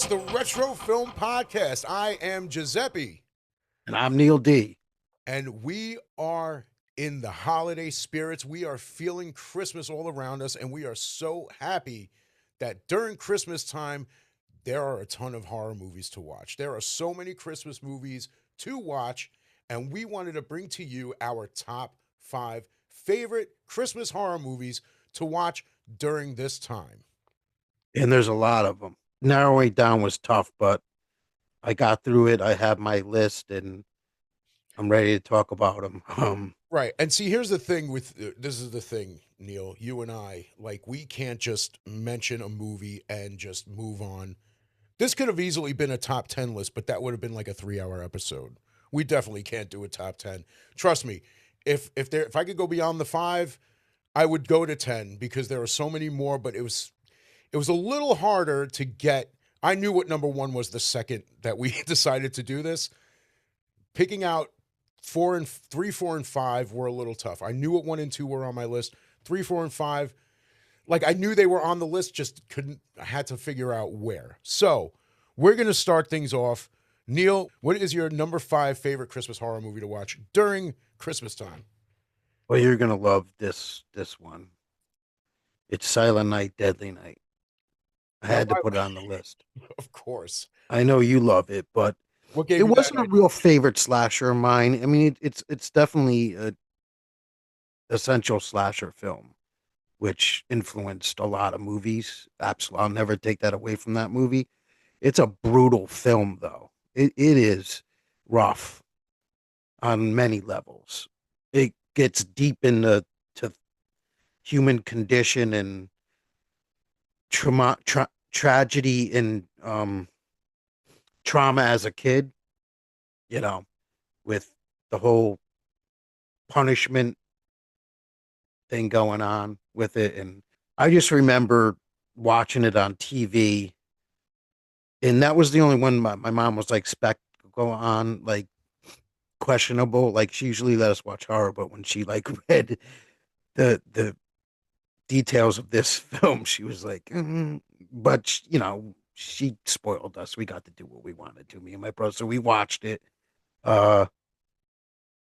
It's the Retro Film Podcast. I am Giuseppe, And I'm Neil D. and we are in the holiday spirits. We are feeling Christmas all around us, and we are so happy that during Christmas time, there are a ton of horror movies to watch. There are so many Christmas movies to watch, and we wanted to bring to you our top 5 favorite Christmas horror movies to watch during this time. And there's a lot of them. Narrowing down was tough, but I got through it. I have my list and I'm ready to talk about them. Right. And see, here's the thing with this is the thing, Neil, you and I, like, we can't just mention a movie and just move on. This could have easily been a top 10 list, but that would have been like a 3 hour episode. We definitely can't do a top 10. Trust me, if I could go beyond the five, I would go to 10 because there are so many more, but it was a little harder to get. I knew what number one was the second that we decided to do this. Picking out three, four, and five were a little tough. I knew what one and two were on my list. Three, four, and five, like I knew they were on the list, just couldn't. I had to figure out where. So we're gonna start things off. Neil, what is your number five favorite Christmas horror movie to watch during Christmas time? Well, you're gonna love this one. It's Silent Night, Deadly Night. I Now, had to put it on the list. of course. I know you love it, but What it gave you that wasn't a idea? real favorite slasher of mine. I mean, it's definitely a essential slasher film, which influenced a lot of movies. Absolutely, I'll never take that away from that movie. It's a brutal film, though. It is rough on many levels. It gets deep into to human condition and tragedy and trauma as a kid. You know, with the whole punishment thing going on with it, and I just remember watching it on TV, and that was the only one my mom was like spec go on like questionable. Like she usually let us watch horror, but when she like read the details of this film, she was like, but she spoiled us. We got to do what we wanted to, me and my brother. So we watched it. Uh,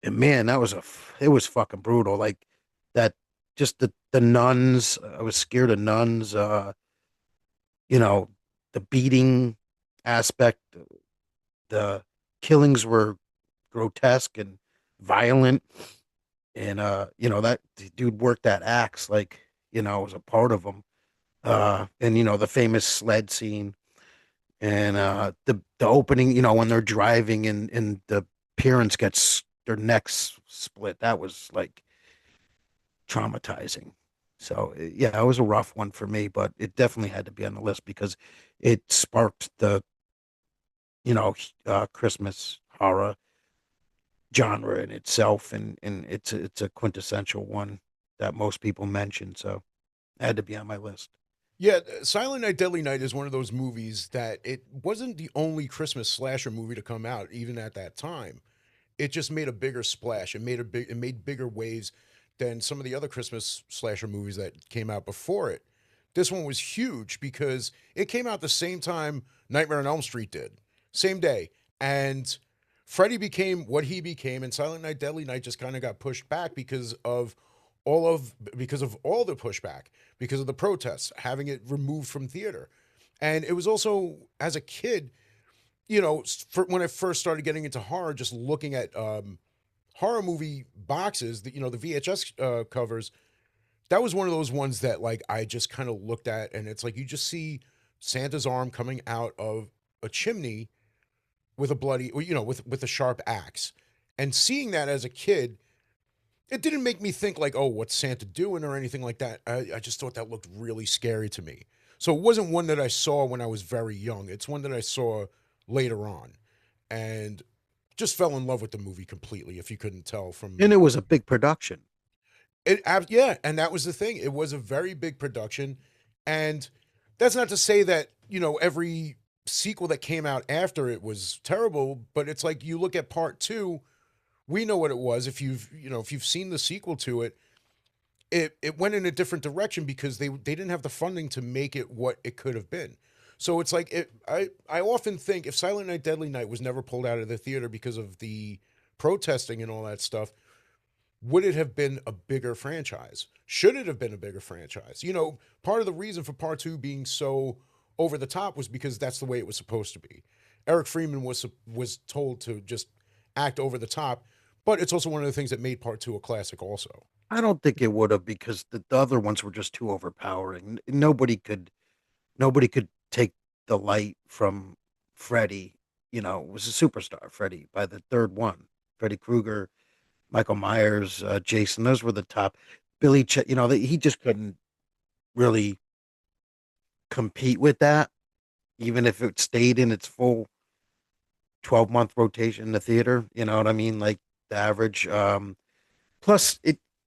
and man, it was fucking brutal. Like that, just the nuns. I was scared of nuns. You know, the beating aspect, the killings were grotesque and violent, and that dude worked that axe like was a part of him. And the famous sled scene and the opening, when they're driving and the parents gets their necks split. That was like traumatizing. So yeah, it was a rough one for me, but it definitely had to be on the list because it sparked the Christmas horror genre in itself, and it's a quintessential one that most people mention. So it had to be on my list. Yeah, Silent Night, Deadly Night is one of those movies that it wasn't the only Christmas slasher movie to come out, even at that time. It just made a bigger splash. It made bigger waves than some of the other Christmas slasher movies that came out before it. This one was huge because it came out the same time Nightmare on Elm Street did, same day, and Freddy became what he became, and Silent Night, Deadly Night just kind of got pushed back because of all the pushback, because of the protests, having it removed from theater, and it was also as a kid, when I first started getting into horror, just looking at horror movie boxes, the VHS covers, that was one of those ones that like I just kind of looked at, and it's like you just see Santa's arm coming out of a chimney with a bloody, with a sharp axe, and seeing that as a kid, it didn't make me think like, oh, what's Santa doing or anything like that. I just thought that looked really scary to me. So it wasn't one that I saw when I was very young. It's one that I saw later on, and just fell in love with the movie completely. If you couldn't tell from And it was a big production. yeah, and that was the thing. It was a very big production, and that's not to say that every sequel that came out after it was terrible. But it's like you look at part two, we know what it was. If you've seen the sequel to it, it went in a different direction because they didn't have the funding to make it what it could have been. So it's like I often think if Silent Night Deadly Night was never pulled out of the theater because of the protesting and all that stuff, would it have been a bigger franchise? Should it have been a bigger franchise? You know, part of the reason for part 2 being so over the top was because that's the way it was supposed to be. Eric Freeman was told to just act over the top, but it's also one of the things that made part 2 a classic also. I don't think it would have because the other ones were just too overpowering. Nobody could take the light from Freddy. You know, was a superstar. Freddy by the third one. Freddy Krueger, Michael Myers, Jason. Those were the top. Billy, you know, he just couldn't really compete with that, even if it stayed in its full 12-month rotation in the theater. You know what I mean? Like the average. Plus,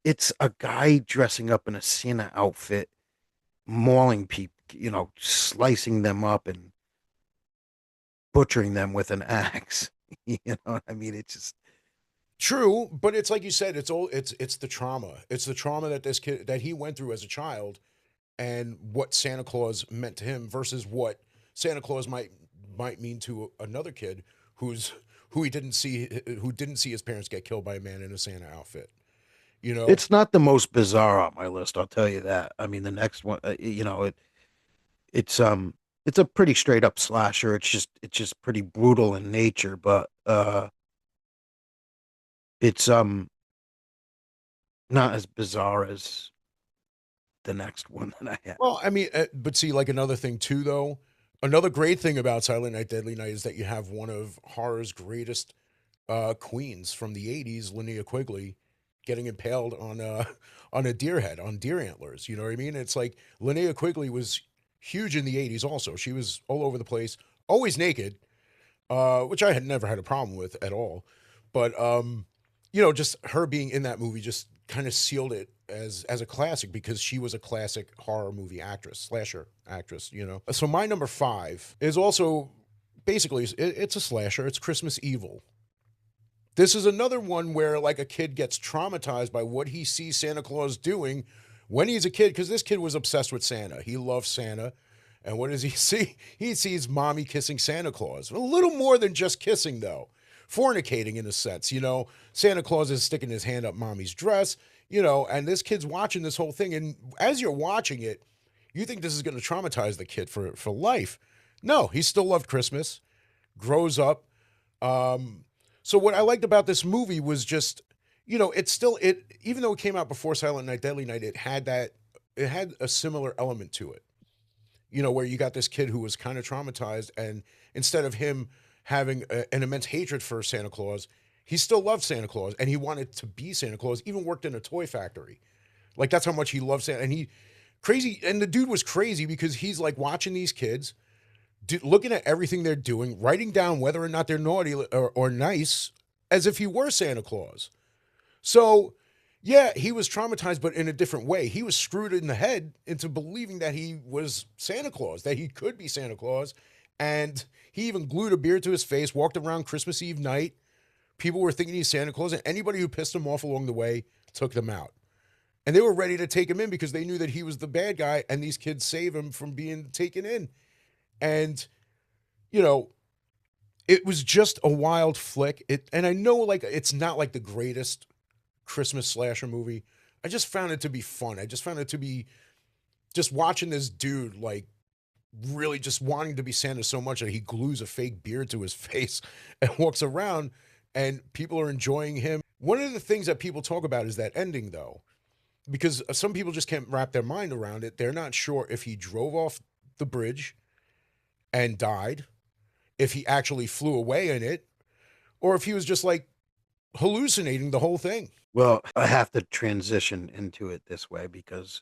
it's a guy dressing up in a Santa outfit, mauling people, you know, slicing them up and butchering them with an axe. You know what I mean? It's just True, but it's like you said, it's the trauma. It's the trauma that this kid that he went through as a child and what Santa Claus meant to him versus what Santa Claus might mean to another kid who's who didn't see his parents get killed by a man in a Santa outfit. You know? it's not the most bizarre on my list. I'll tell you that. I mean, the next one, you know, it's it's a pretty straight up slasher. It's just pretty brutal in nature, but it's not as bizarre as the next one that I have. Well, I mean, but see, like another thing too, though. Another great thing about Silent Night, Deadly Night is that you have one of horror's greatest queens from the '80s, Linnea Quigley, getting impaled on on a deer head, on deer antlers. You know what I mean? It's like Linnea Quigley was huge in the '80s. Also, she was all over the place, always naked, which I had never had a problem with at all. But you know, just her being in that movie just kind of sealed it as a classic because she was a classic horror movie actress, slasher actress. You know, so my number five is also basically it's a slasher. It's Christmas Evil. This is another one where like a kid gets traumatized by what he sees Santa Claus doing when he's a kid because this kid was obsessed with Santa. He loved Santa. And what does he see? He sees mommy kissing Santa Claus. A little more than just kissing, though. Fornicating, in a sense. You know, Santa Claus is sticking his hand up mommy's dress, you know, and this kid's watching this whole thing. And as you're watching it, you think this is going to traumatize the kid for life. No, he still loved Christmas, grows up. Um, so what I liked about this movie was just, you know, it's still, even though it came out before Silent Night, Deadly Night, it had a similar element to it, you know, where you got this kid who was kind of traumatized, and instead of him having an immense hatred for Santa Claus, he still loved Santa Claus and he wanted to be Santa Claus, even worked in a toy factory. Like that's how much he loved Santa. And he crazy, and the dude was crazy because he's like watching these kids, looking at everything they're doing, writing down whether or not they're naughty or nice as if he were Santa Claus. So, yeah, he was traumatized, but in a different way. He was screwed in the head into believing that he was Santa Claus, that he could be Santa Claus. And he even glued a beard to his face, walked around Christmas Eve night. People were thinking he's Santa Claus, and anybody who pissed him off along the way took them out. And they were ready to take him in because they knew that he was the bad guy, and these kids save him from being taken in. And, you know, it was just a wild flick. And I know like it's not like the greatest Christmas slasher movie. I just found it to be fun. I just found it to be just watching this dude like really just wanting to be Santa so much that he glues a fake beard to his face and walks around and people are enjoying him. One of the things that people talk about is that ending though, because some people just can't wrap their mind around it. They're not sure if he drove off the bridge and died, if he actually flew away in it, or if he was just like hallucinating the whole thing. Well, I have to transition into it this way because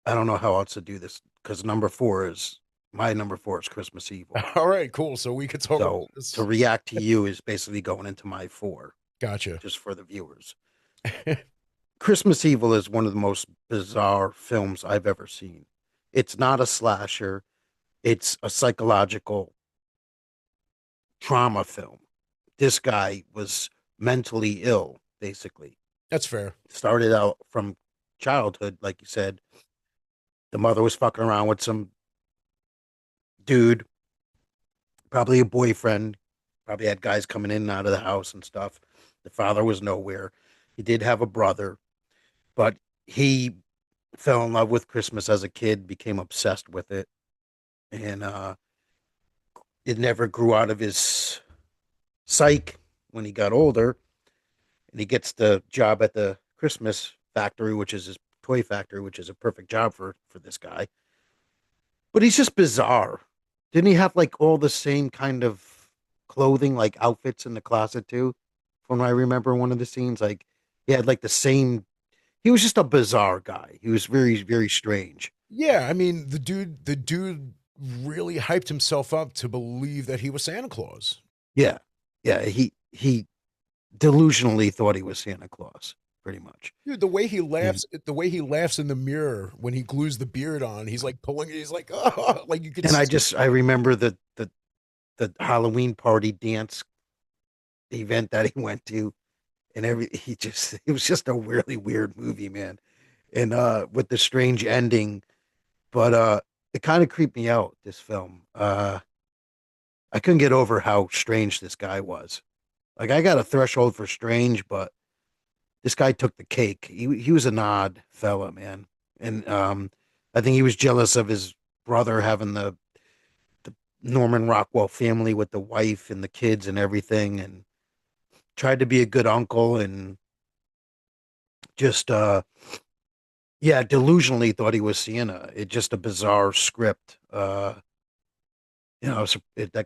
I don't know how else to do this. Because my number four is Christmas Evil. All right, cool. So we could talk about So to this. react to you is basically going into my four, Gotcha. just for the viewers. Christmas Evil is one of the most bizarre films I've ever seen. It's not a slasher, it's a psychological trauma film. This guy was mentally ill, basically. That's fair. Started out from childhood, like you said. The mother was fucking around with some dude, probably a boyfriend, probably had guys coming in and out of the house and stuff. The father was nowhere. He did have a brother, but he fell in love with Christmas as a kid, became obsessed with it, and it never grew out of his psyche when he got older. And he gets the job at the Christmas factory, which is his toy factory, which is a perfect job for this guy. But he's just bizarre. Didn't he have like all the same kind of clothing, like outfits in the closet too? From what I remember one of the scenes, like he had like the same. He was just a bizarre guy. He was very, very strange. Yeah, I mean, the dude really hyped himself up to believe that he was Santa Claus. Yeah, yeah. He delusionally thought he was Santa Claus, pretty much. Dude, And the way he laughs in the mirror when he glues the beard on, he's like pulling, he's like, oh, like you could and see. I remember the Halloween party dance event that he went to, and he just it was just a really weird movie, man. And with the strange ending, but it kind of creeped me out, this film. I couldn't get over how strange this guy was. Like I got a threshold for strange, but this guy took the cake. He was an odd fella, man. And I think he was jealous of his brother having the Norman Rockwell family with the wife and the kids and everything, and tried to be a good uncle, and just yeah, delusionally thought he was Sienna. It just a bizarre script. That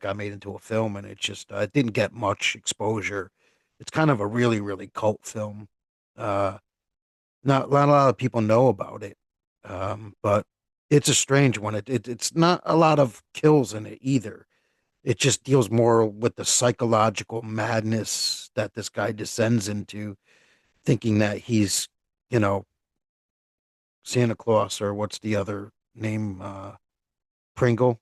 got made into a film, and it just it didn't get much exposure. It's kind of a really, really cult film. Uh, not a lot of people know about it, but it's a strange one. It's not a lot of kills in it either. It just deals more with the psychological madness that this guy descends into, thinking that he's, you know, Santa Claus, or what's the other name? Pringle,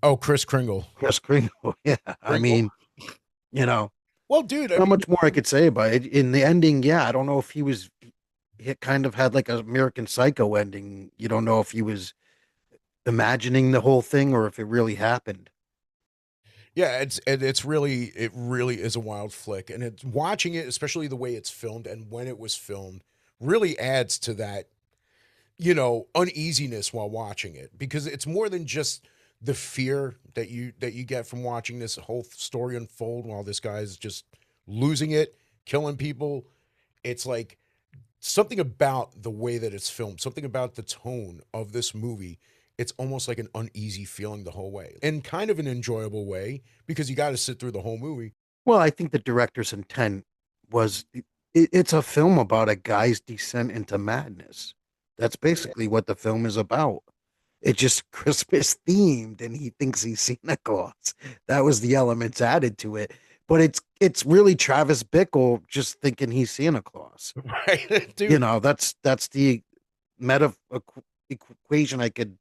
Oh, Chris Kringle. Chris Kringle. Yeah, I Kringle. mean, you know, Well, dude, I not mean, much more I could say about it. In the ending, yeah, I don't know if he kind of had like a American Psycho ending. You don't know if he was imagining the whole thing or if it really happened. yeah, it really is a wild flick, and it's watching it, especially the way it's filmed and when it was filmed, really adds to that, uneasiness while watching it, because it's more than just the fear that you get from watching this whole story unfold while this guy's just losing it, killing people. It's like something about the way that it's filmed, something about the tone of this movie. It's almost like an uneasy feeling the whole way, in kind of an enjoyable way, because you got to sit through the whole movie. Well, I think the director's intent was it's a film about a guy's descent into madness. That's basically what the film is about. It's just Christmas themed, and he thinks he's Santa Claus. That was the elements added to it. But it's really Travis Bickle just thinking he's Santa Claus. Right, dude. That's the meta equation I could,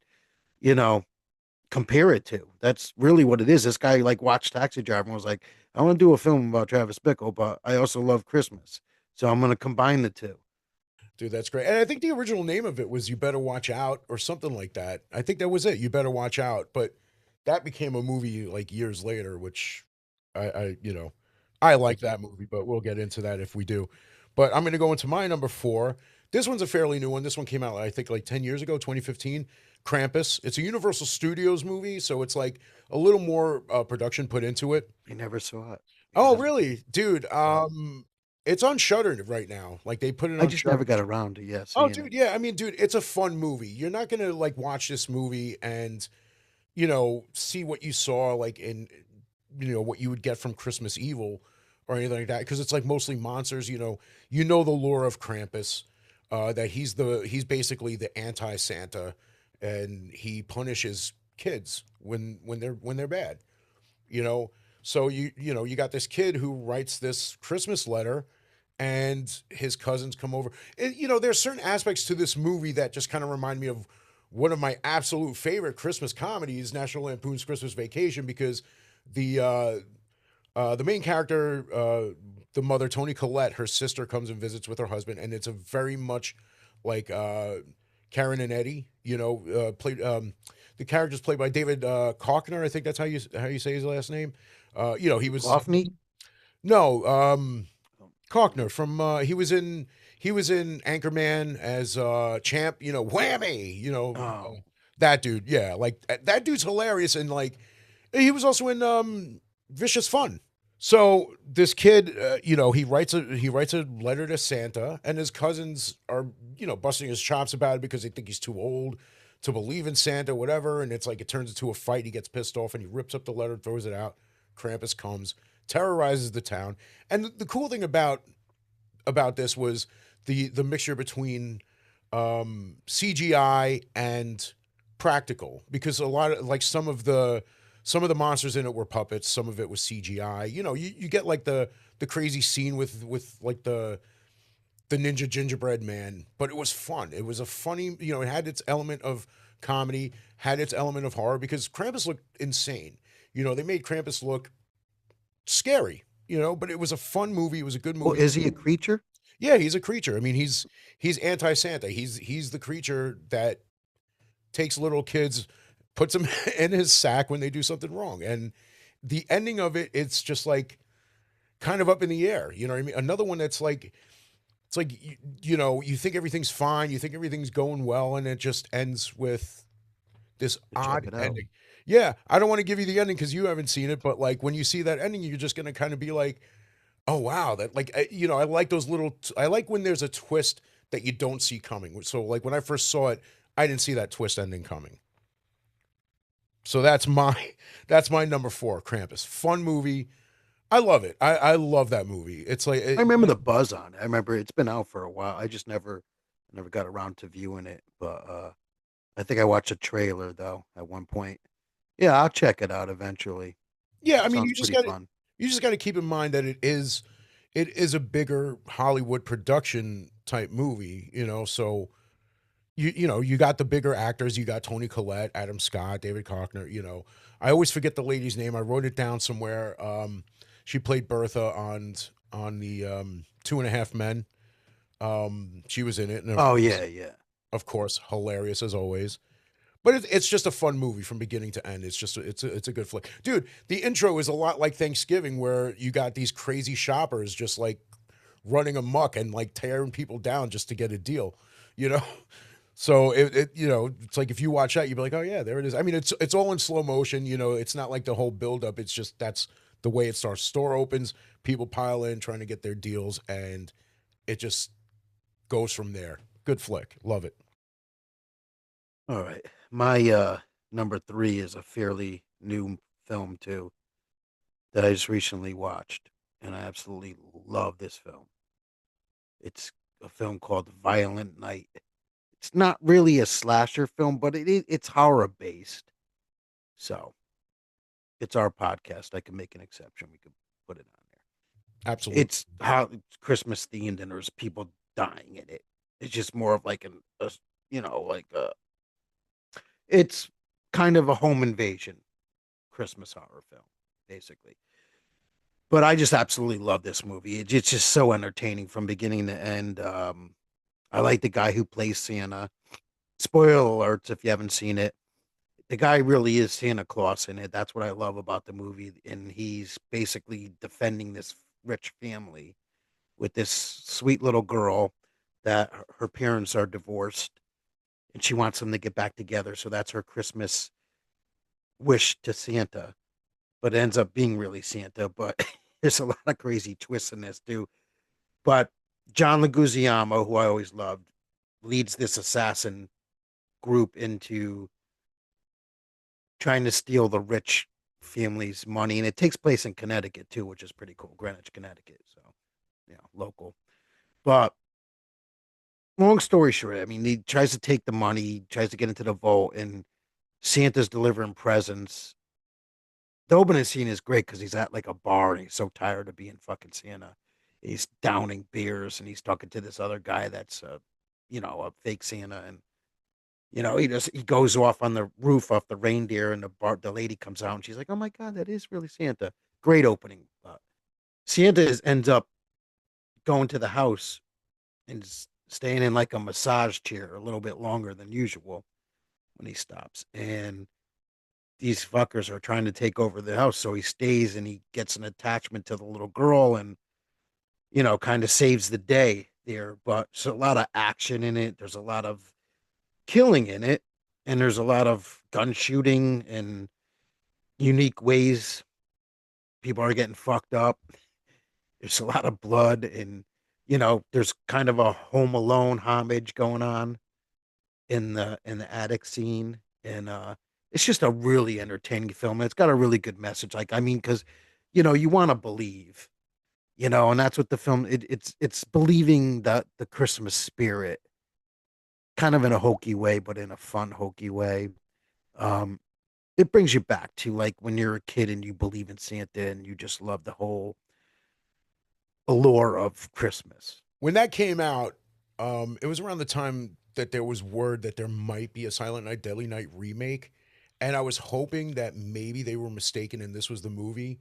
you know, compare it to. That's really what it is. This guy like watched Taxi Driver and was like, I want to do a film about Travis Bickle, but I also love Christmas. So I'm going to combine the two. Dude, that's great. And I think the original name of it was You Better Watch Out or something like that. I think that was it. You Better Watch Out. But that became a movie like years later, which I like that movie, but we'll get into that if we do. But I'm going to go into my number four. This one's a fairly new one. This one came out, I think, like 10 years ago, 2015. Krampus. It's a Universal Studios movie, so it's like a little more production put into it. I never saw it. Oh, Yeah. really? Dude, it's on Shudder right now. Like they put it I on just never Shudder. got around to Oh, seeing it. dude, yeah. I mean, dude, it's a fun movie. You're not gonna like watch this movie and see what you saw like in what you would get from Christmas Evil or anything like that, because it's like mostly monsters. The lore of Krampus, that he's basically the anti Santa, and he punishes kids when they're bad. You know, so you got this kid who writes this Christmas letter, and his cousins come over. There's certain aspects to this movie that just kind of remind me of one of my absolute favorite Christmas comedies, National Lampoon's Christmas Vacation, because the main character, the mother, Toni Collette, her sister comes and visits with her husband, and it's a very much like Karen and Eddie, played. the character's played by David Kochner. I think that's how you say his last name. He was Coffney? no Oh, Kochner from he was in Anchorman as Champ. Whammy. oh, That dude. Yeah, like that dude's hilarious, and like he was also in Vicious Fun. So this kid, he writes a letter to Santa, and his cousins are busting his chops about it because they think he's too old to believe in Santa, whatever. And it's like it turns into a fight. He gets pissed off and he rips up the letter, throws it out. Krampus comes, terrorizes the town. And the cool thing about this was the mixture between CGI and practical, because a lot of like some of the monsters in it were puppets, some of it was CGI. You get like the crazy scene with like the ninja gingerbread man, but it was fun. It was a funny, it had its element of comedy, had its element of horror because Krampus looked insane. They made Krampus look scary, but it was a fun movie. It was a good oh, movie. is he a creature? Yeah, he's a creature. I mean, he's anti-Santa. He's the creature that takes little kids, puts them in his sack when they do something wrong. And the ending of it, it's just like kind of up in the air. You know what I mean? Another one that's like it's like you think everything's fine, you think everything's going well, and it just ends with this To check odd it out. ending. Yeah, I don't want to give you the ending because you haven't seen it, but like when you see that ending, you're just gonna kind of be like, oh wow, that like I like those little. I like when there's a twist that you don't see coming. So like when I first saw it, I didn't see that twist ending coming. So that's my number four, Krampus. Fun movie. I love it. I love that movie. It's like I remember the buzz on it. I remember it's been out for a while. I just never got around to viewing it. But I think I watched a trailer though at one point. Yeah, I'll check it out eventually. yeah. I mean, Sounds pretty fun. you just got to keep in mind that it is a bigger Hollywood production type movie. So you got the bigger actors. You got Tony Collette, Adam Scott, David Cockner. I always forget the lady's name. I wrote it down somewhere. She played Bertha on the Two and a Half Men. She was in it, and Oh yeah, yeah. of course, hilarious as always. But it's just a fun movie from beginning to end. It's just it's a good flick, dude. The intro is a lot like Thanksgiving, where you got these crazy shoppers just like running amok and like tearing people down just to get a deal, you know. So it's like if you watch that, you'd be like, oh yeah, there it is. I mean, it's all in slow motion. It's not like the whole buildup. It's just that's the way it starts. Store opens, people pile in trying to get their deals, and it just goes from there. Good flick, love it. All right. My number three is a fairly new film too that I just recently watched, and I absolutely love this film. It's a film called Violent Night. It's not really a slasher film, but it's horror based. So it's our podcast. I can make an exception. We could put it on there. Absolutely. It's Christmas themed, and there's people dying in it. It's just more of like like a it's kind of a home invasion Christmas horror film, basically. But I just absolutely love this movie. It's just so entertaining from beginning to end. I like the guy who plays Santa. Spoiler alerts if you haven't seen it. The guy really is Santa Claus in it. That's what I love about the movie. And he's basically defending this rich family with this sweet little girl that her parents are divorced and she wants them to get back together. So that's her Christmas wish to Santa, but it ends up being really Santa. But there's a lot of crazy twists in this too. But John Leguizamo, who I always loved, leads this assassin group into trying to steal the rich family's money, and it takes place in Connecticut too, which is pretty cool, Greenwich, Connecticut. So, local. But long story short, I mean, he tries to take the money, tries to get into the vault, and Santa's delivering presents. The opening scene is great because he's at like a bar and he's so tired of being fucking Santa. He's downing beers and he's talking to this other guy that's a fake Santa, and he goes off on the roof off the reindeer, and the lady comes out and she's like, "Oh my god, that is really Santa." Great opening. Ends up going to the house and staying in like a massage chair a little bit longer than usual when he stops. And these fuckers are trying to take over the house. So he stays and he gets an attachment to the little girl and, kind of saves the day there. But there's a lot of action in it. There's a lot of killing in it. And there's a lot of gun shooting and unique ways people are getting fucked up. There's a lot of blood and, there's kind of a Home Alone homage going on in the attic scene. And it's just a really entertaining film. It's got a really good message. Like, I mean, because you want to believe, and that's what the film it's believing that the Christmas spirit, kind of in a hokey way, but in a fun hokey way. Um, it brings you back to like when you're a kid and you believe in Santa and you just love the whole allure of Christmas. When that came out, it was around the time that there was word that there might be a Silent Night, Deadly Night remake. And I was hoping that maybe they were mistaken and this was the movie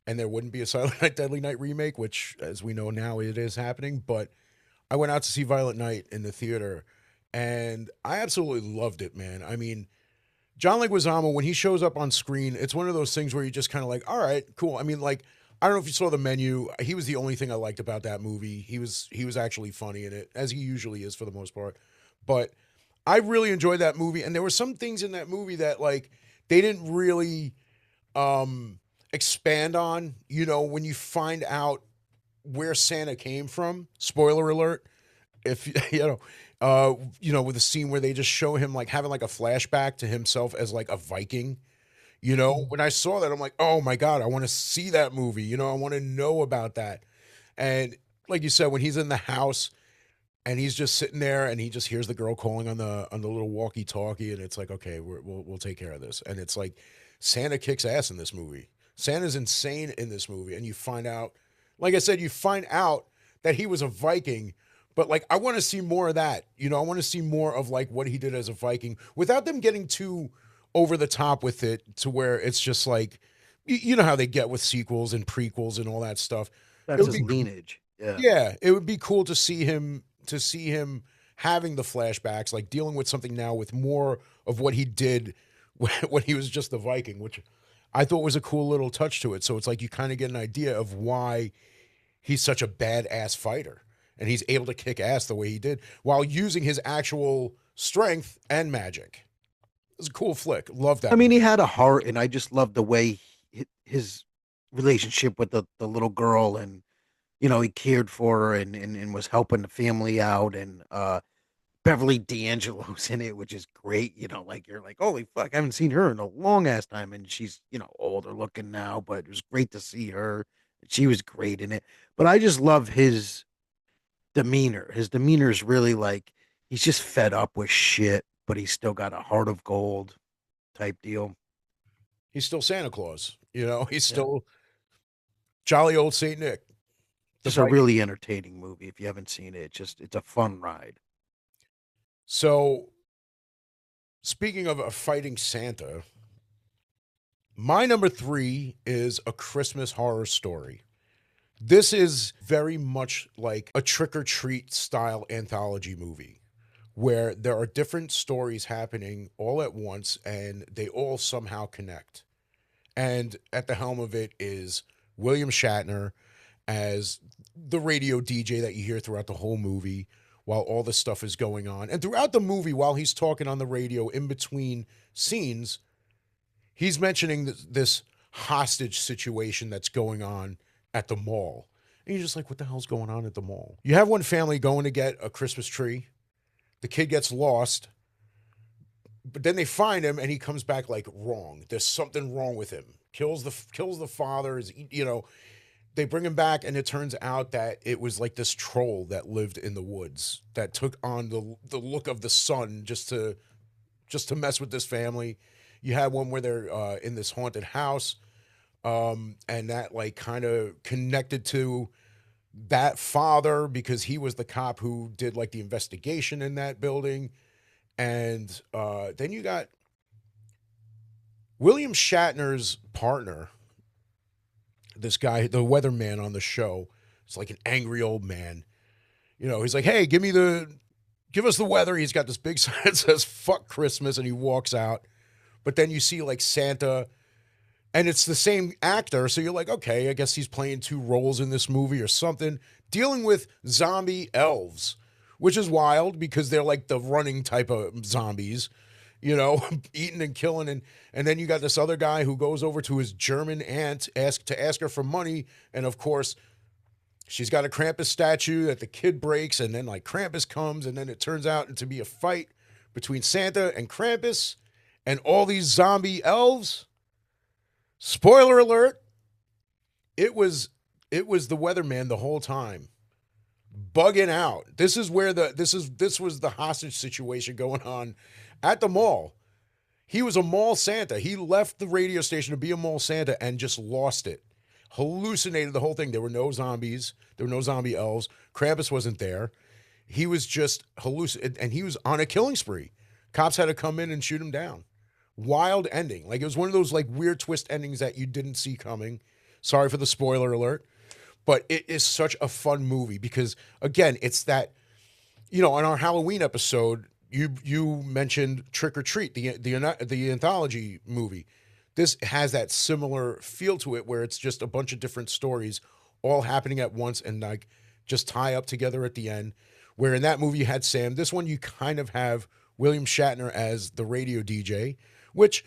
and there wouldn't be a Silent Night, Deadly Night remake, which, as we know now, it is happening. But I went out to see Violent Night in the theater and I absolutely loved it, man. I mean, John Leguizamo, when he shows up on screen, it's one of those things where you just kind of like, all right, cool. I mean, like, I don't know if you saw the menu. He was the only thing I liked about that movie. He was actually funny in it, as he usually is for the most part. But I really enjoyed that movie, and there were some things in that movie that like they didn't really expand on. When you find out where Santa came from. Spoiler alert. If with the scene where they just show him like having like a flashback to himself as like a Viking. When I saw that, I'm like, oh my God, I want to see that movie. I want to know about that. And like you said, when he's in the house and he's just sitting there and he just hears the girl calling on the little walkie-talkie, and it's like, okay, we'll take care of this. And it's like Santa kicks ass in this movie. Santa's insane in this movie, and you find out, like I said, you find out that he was a Viking. But like, I want to see more of that. I want to see more of like what he did as a Viking without them getting too over the top with it to where it's just like, you know how they get with sequels and prequels and all that stuff. It That's would his be lineage. Yeah. Yeah, it would be cool to see him having the flashbacks, like dealing with something now with more of what he did when he was just a Viking, which I thought was a cool little touch to it. So it's like you kind of get an idea of why he's such a badass fighter and he's able to kick ass the way he did while using his actual strength and magic. It's a cool flick. Love I that mean, movie. he had a heart, and I just love the way his relationship with the little girl, and he cared for her and was helping the family out, and Beverly D'Angelo's in it, which is great. Like you're like, holy fuck, I haven't seen her in a long ass time, and she's older looking now, but it was great to see her. She was great in it. But I just love his demeanor. His demeanor is really like he's just fed up with shit, but he's still got a heart of gold type deal. He's still Santa Claus. He's Yeah. still jolly old Saint Nick, the Just a Viking. really entertaining movie. If you haven't seen it, it's a fun ride. So, speaking of a fighting Santa, my number three is A Christmas Horror Story. This is very much like a trick or treat style anthology movie where there are different stories happening all at once and they all somehow connect. And at the helm of it is William Shatner as the radio DJ that you hear throughout the whole movie while all this stuff is going on. And throughout the movie, while he's talking on the radio in between scenes, he's mentioning this hostage situation that's going on at the mall. And you're just like, what the hell's going on at the mall? You have one family going to get a Christmas tree. The kid gets lost, but then they find him and he comes back like wrong. There's something wrong with him. Kills the father. They bring him back and it turns out that it was like this troll that lived in the woods that took on the look of the sun just to mess with this family. You had one where they're in this haunted house, and that like kind of connected to that father because he was the cop who did like the investigation in that building. And then you got William Shatner's partner, this guy, the weatherman on the show. It's like an angry old man. He's like, hey, give us the weather. He's got this big sign that says "fuck Christmas," and he walks out. but then you see like Santa, and it's the same actor, so you're like, okay, I guess he's playing two roles in this movie or something, dealing with zombie elves, which is wild because they're like the running type of zombies, eating and killing, and then you got this other guy who goes over to his German aunt ask her for money, and of course she's got a Krampus statue that the kid breaks, and then like Krampus comes, and then it turns out to be a fight between Santa and Krampus and all these zombie elves. Spoiler alert, it was the weatherman the whole time, bugging out. This was the hostage situation going on at the mall. He was a mall Santa. He left the radio station to be a mall Santa and just lost it. Hallucinated the whole thing. There were no zombies. There were no zombie elves. Krampus wasn't there. He was just hallucinated, and he was on a killing spree. Cops had to come in and shoot him down. Wild ending. Like it was one of those like weird twist endings that you didn't see coming. Sorry for the spoiler alert, but it is such a fun movie because again, it's that on our Halloween episode, you mentioned Trick or Treat, the anthology movie. This has that similar feel to it, where it's just a bunch of different stories all happening at once and like just tie up together at the end. Where in that movie you had Sam, this one you kind of have William Shatner as the radio DJ, which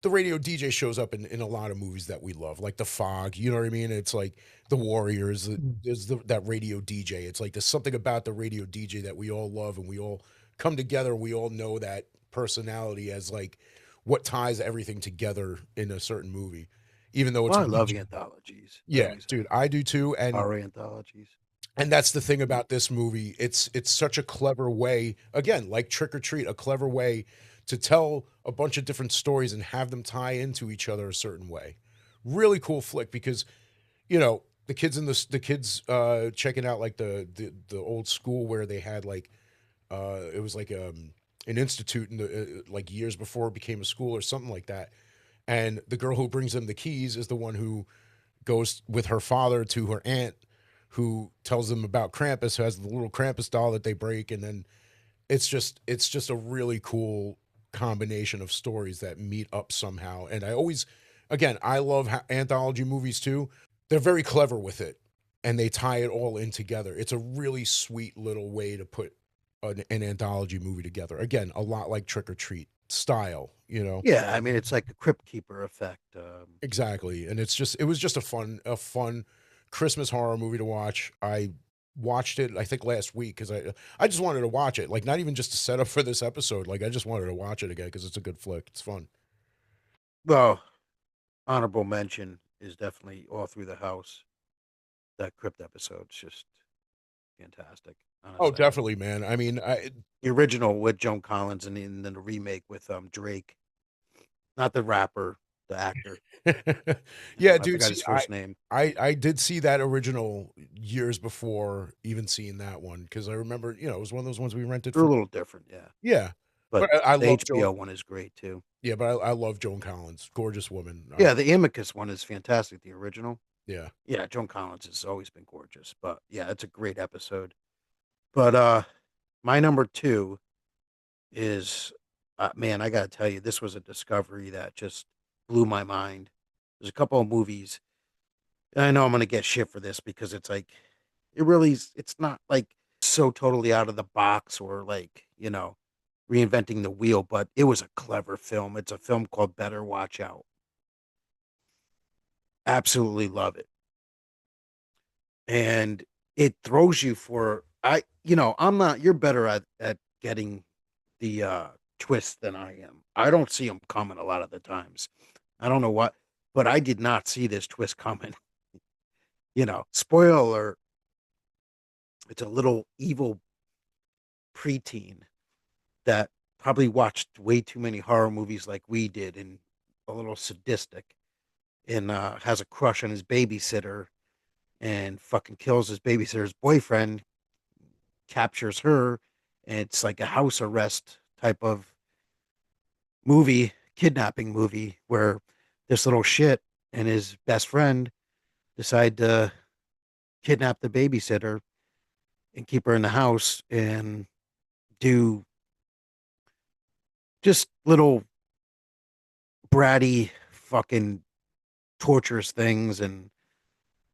the radio DJ shows up in a lot of movies that we love, like The Fog. You know what I mean? It's like The Warriors. There's that radio DJ. It's like there's something about the radio DJ that we all love, and we all come together. And we all know that personality as like what ties everything together in a certain movie, even though it's Well, I love region. anthologies. I Yeah, always dude, have. I do too. And Horror anthologies. that's the thing about this movie. It's such a clever way, again, like Trick or Treat, a clever way to tell a bunch of different stories and have them tie into each other a certain way. Really cool flick because the kids checking out like the old school where they had like it was like an institute in the like years before it became a school or something like that. And the girl who brings them the keys is the one who goes with her father to her aunt, who tells them about Krampus, who has the little Krampus doll that they break, and then it's just a really cool combination of stories that meet up somehow. And again, I love anthology movies too. They're very clever with it, and they tie it all in together. It's a really sweet little way to put an anthology movie together. Again, a lot like Trick or Treat style. Yeah, I mean it's like a Crypt Keeper effect. Exactly. And it was just a fun Christmas horror movie to watch. I watched it I think last week cuz I just wanted to watch it. Like not even just to set up for this episode. Like I just wanted to watch it again cuz it's a good flick. It's fun. Well, honorable mention is definitely All Through the House. That Crypt episode's just fantastic. Oh, Honestly, definitely, man. I mean, the original with Joan Collins and then the remake with Drake, not the rapper, the actor. yeah, I dude, forgot see his I first name. I did see that original years before even seeing that one cuz I remember, it was one of those ones we rented They're a from. little different, yeah. Yeah. But But I the love Joan. HBO one is great too. Yeah, but I love Joan Collins. Gorgeous woman. Yeah, the Amicus one is fantastic. The original. Yeah. Yeah, Joan Collins has always been gorgeous. But yeah, it's a great episode. But my number two is man, I gotta tell you, this was a discovery that just blew my mind. There's a couple of movies, and I know I'm gonna get shit for this because it's like it's not like so totally out of the box or like, reinventing the wheel, but it was a clever film. It's a film called Better Watch Out. Absolutely love it. And it throws you for I'm not you're better at getting the twist than I am. I don't see them coming a lot of the times. I don't know what, but I did not see this twist coming. Spoiler alert, it's a little evil preteen that probably watched way too many horror movies like we did and a little sadistic and has a crush on his babysitter and fucking kills his babysitter's boyfriend, captures her, and it's like a house arrest type of movie, kidnapping movie, where this little shit and his best friend decide to kidnap the babysitter and keep her in the house and do just little bratty, fucking torturous things, and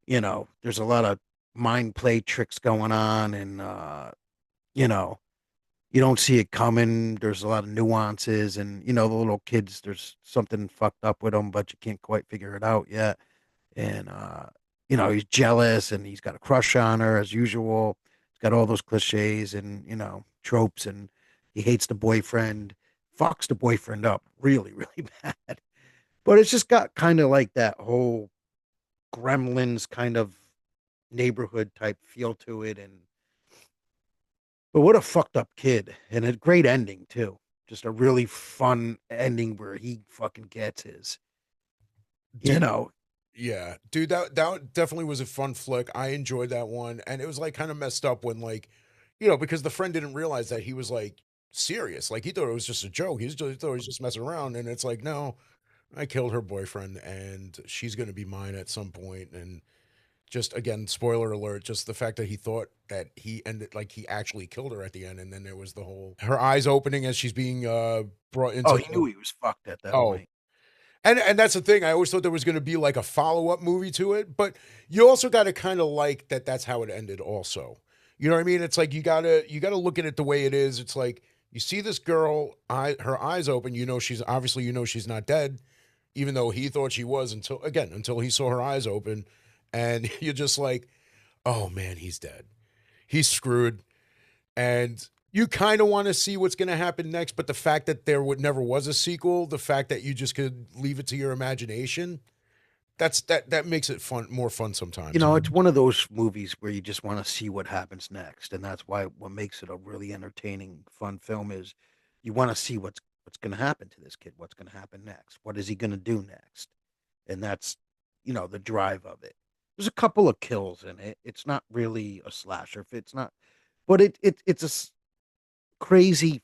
there's a lot of mind play tricks going on, and you know, you don't see it coming. There's a lot of nuances, and the little kids, there's something fucked up with them, but you can't quite figure it out yet. And he's jealous, and he's got a crush on her as usual. He's got all those cliches and tropes, and he hates the boyfriend, fucks the boyfriend up really, really bad. But it's just got kind of like that whole Gremlins kind of neighborhood type feel to it, and but what a fucked up kid, and a great ending too. Just a really fun ending where he fucking gets his, you Dude, know. yeah, dude, that definitely was a fun flick. I enjoyed that one, and it was like kind of messed up when like, because the friend didn't realize that he was like serious. Like he thought it was just a joke. He thought he was just messing around, and it's like, no, I killed her boyfriend, and she's gonna be mine at some point. And just again, spoiler alert, just the fact that he thought that he ended like he actually killed her at the end, and then there was the whole her eyes opening as she's being brought Oh, into he the knew he was fucked at that oh point. and that's the thing. I always thought there was going to be like a follow up movie to it, but you also got to kind of like that. That's how it ended. Also, you know what I mean? It's like you gotta look at it the way it is. It's like you see this girl, her eyes open. She's not dead, even though he thought she was until he saw her eyes open, and you're just like, oh man, he's dead. He's screwed, and you kind of want to see what's going to happen next, but the fact that never was a sequel, the fact that you just could leave it to your imagination, that makes it more fun sometimes. It's one of those movies where you just want to see what happens next, and that's why what makes it a really entertaining, fun film is you want to see what's going to happen to this kid, what's going to happen next, what is he going to do next, and that's the drive of it. There's a couple of kills in it. It's not really a slasher. If it's not, but it's a crazy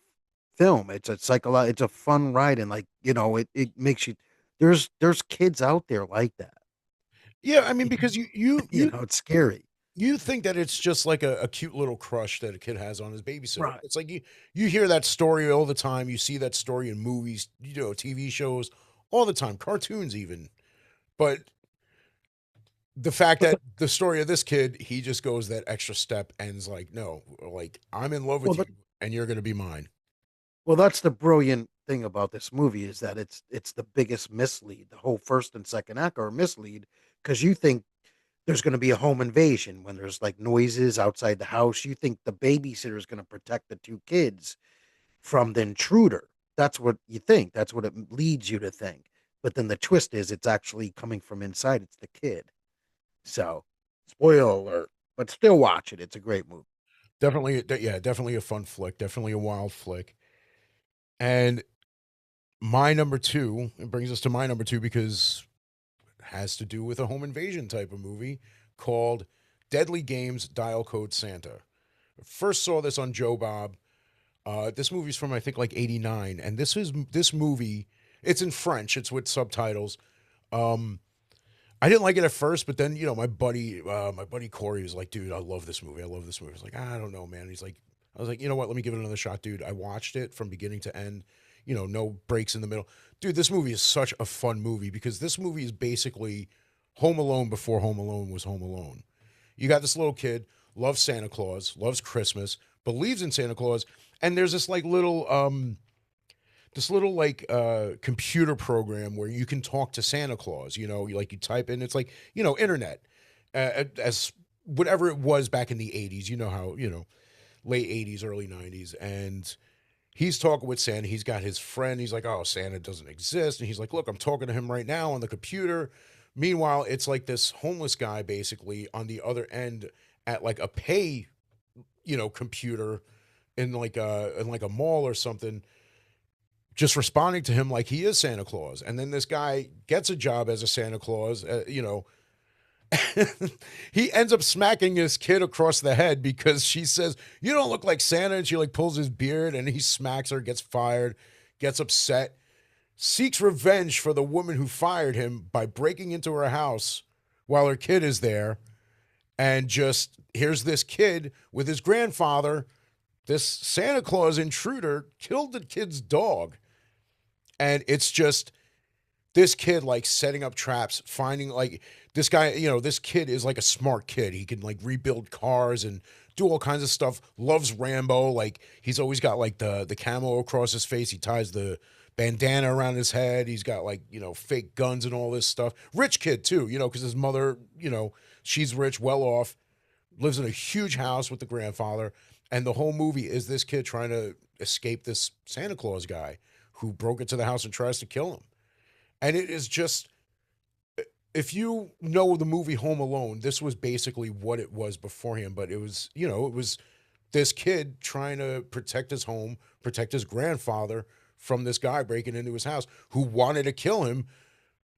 film. It's a It's a fun ride, and like it makes you. There's kids out there like that. Yeah, I mean because It's scary. you think that it's just like a cute little crush that a kid has on his babysitter. Right. It's like you hear that story all the time. You see that story in movies, TV shows all the time, cartoons even. But the fact But that the story of this kid, he just goes that extra step and is like, no, like I'm in love well, with you and you're going to be mine. that's the brilliant thing about this movie is that it's the biggest mislead. The whole first and second act are a mislead because you think there's going to be a home invasion when there's like noises outside the house. You think the babysitter is going to protect the two kids from the intruder. That's what you think. That's what it leads you to think. But then the twist is it's actually coming from inside. It's the kid. So, spoiler alert, but still watch it. It's a great movie. Definitely, yeah, definitely a fun flick, definitely a wild flick. And my number two, it brings us to my number two because it has to do with a home invasion type of movie called Deadly Games Dial Code Santa. First saw this on Joe Bob. This movie's from I think like '89, and this movie. It's in French. It's with subtitles. Um, I didn't like it at first, but then my buddy Corey was like, "Dude, I love this movie. I love this movie." I was like, "I don't know, man." He's like, "I was like, you know what? Let me give it another shot, dude." I watched it from beginning to end. No breaks in the middle. Dude, this movie is such a fun movie because this movie is basically Home Alone before Home Alone was Home Alone. You got this little kid, loves Santa Claus, loves Christmas, believes in Santa Claus, and there's this little like computer program where you can talk to Santa Claus. You type in, it's like internet, as whatever it was back in the '80s. You know how late '80s, early '90s, and he's talking with Santa. He's got his friend. He's like, "Oh, Santa doesn't exist," and he's like, "Look, I'm talking to him right now on the computer." Meanwhile, it's like this homeless guy basically on the other end at like a pay, computer in like a mall or something, just responding to him like he is Santa Claus. And then this guy gets a job as a Santa Claus, he ends up smacking his kid across the head because she says, "You don't look like Santa." And she like pulls his beard and he smacks her, gets fired, gets upset, seeks revenge for the woman who fired him by breaking into her house while her kid is there. And just here's this kid with his grandfather. This Santa Claus intruder killed the kid's dog. And it's just this kid like setting up traps, finding like this guy, this kid is like a smart kid. He can like rebuild cars and do all kinds of stuff. Loves Rambo. Like he's always got like the camo across his face. He ties the bandana around his head. He's got like, fake guns and all this stuff. Rich kid too, because his mother, she's rich, well off, lives in a huge house with the grandfather. And the whole movie is this kid trying to escape this Santa Claus guy who broke into the house and tries to kill him. And it is just, if you know the movie Home Alone, this was basically what it was beforehand. But it was, it was this kid trying to protect his home, protect his grandfather from this guy breaking into his house who wanted to kill him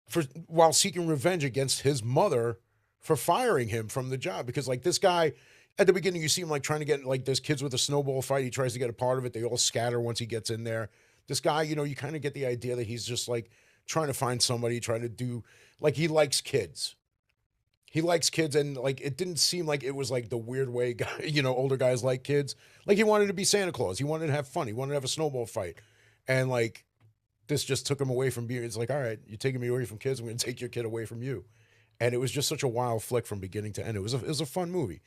for while seeking revenge against his mother for firing him from the job. Because like this guy, at the beginning, you see him like trying to get like there's kids with a snowball fight. He tries to get a part of it. They all scatter once he gets in there. This guy, you kind of get the idea that he's just like trying to find somebody, trying to do like he likes kids. He likes kids, and like it didn't seem like it was like the weird way guy, older guys like kids. Like he wanted to be Santa Claus. He wanted to have fun. He wanted to have a snowball fight, and like this just took him away from being. It's like, all right, you're taking me away from kids. I'm going to take your kid away from you. And it was just such a wild flick from beginning to end. It was a fun movie.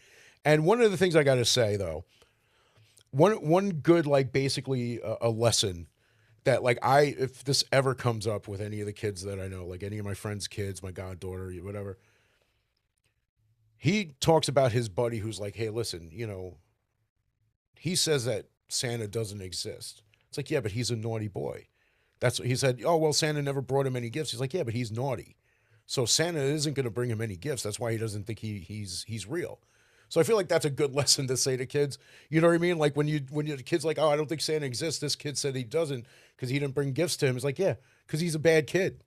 And one of the things I got to say though, one good like basically a lesson that like if this ever comes up with any of the kids that I know, like any of my friends' kids, my goddaughter, whatever, he talks about his buddy who's like, hey, listen, he says that Santa doesn't exist. It's like, yeah, but he's a naughty boy. That's what he said. Oh, well, Santa never brought him any gifts. He's like, yeah, but he's naughty. So Santa isn't going to bring him any gifts. That's why he doesn't think he's real. So I feel like that's a good lesson to say to kids. You know what I mean? Like when the kid's like, oh, I don't think Santa exists. This kid said he doesn't because he didn't bring gifts to him. It's like, yeah, because he's a bad kid.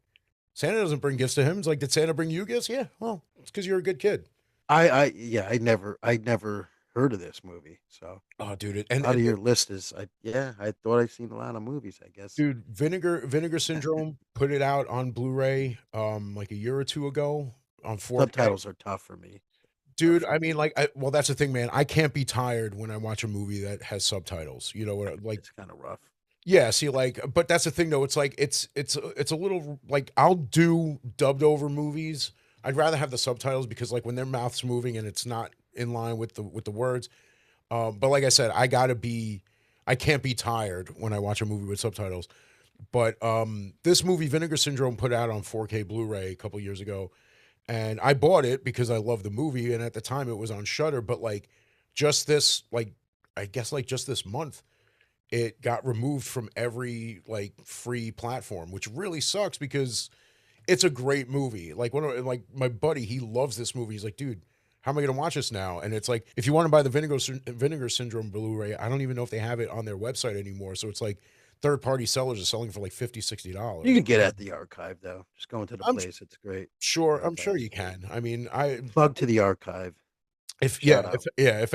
Santa doesn't bring gifts to him. It's like, did Santa bring you gifts? Yeah, well, it's because you're a good kid. Yeah, I never heard of this movie. So Oh, dude, a lot of your list is, I thought I'd seen a lot of movies, I guess. dude, Vinegar Syndrome put it out on Blu-ray like a year or two ago on 4K. Subtitles are tough for me. Tough Dude, for I me. mean, like, well, that's the thing, man. I can't be tired when I watch a movie that has subtitles. You know what? Like, It's kind of rough. yeah. See, like, but that's the thing, though. It's like it's a little like I'll do dubbed over movies. I'd rather have the subtitles because, like, when their mouth's moving and it's not in line with the words. But like I said, I can't be tired when I watch a movie with subtitles. But this movie, Vinegar Syndrome, put out on 4K Blu-ray a couple years ago, and I bought it because I love the movie, and at the time it was on Shutter. But like, just this, like, I guess like just this month, it got removed from every like free platform, which really sucks because it's a great movie. Like like my buddy, he loves this movie. He's like, dude, how am I going to watch this now? And it's like, if you want to buy the Vinegar Syndrome Blu-ray, I don't even know if they have it on their website anymore. So it's like third party sellers are selling for like 50, You $60. can get at the archive though. Just go into the I'm place. It's great. The sure, I'm sure archive's you great. can. I mean, I Plug to the archive. if yeah, Shout if out. yeah, if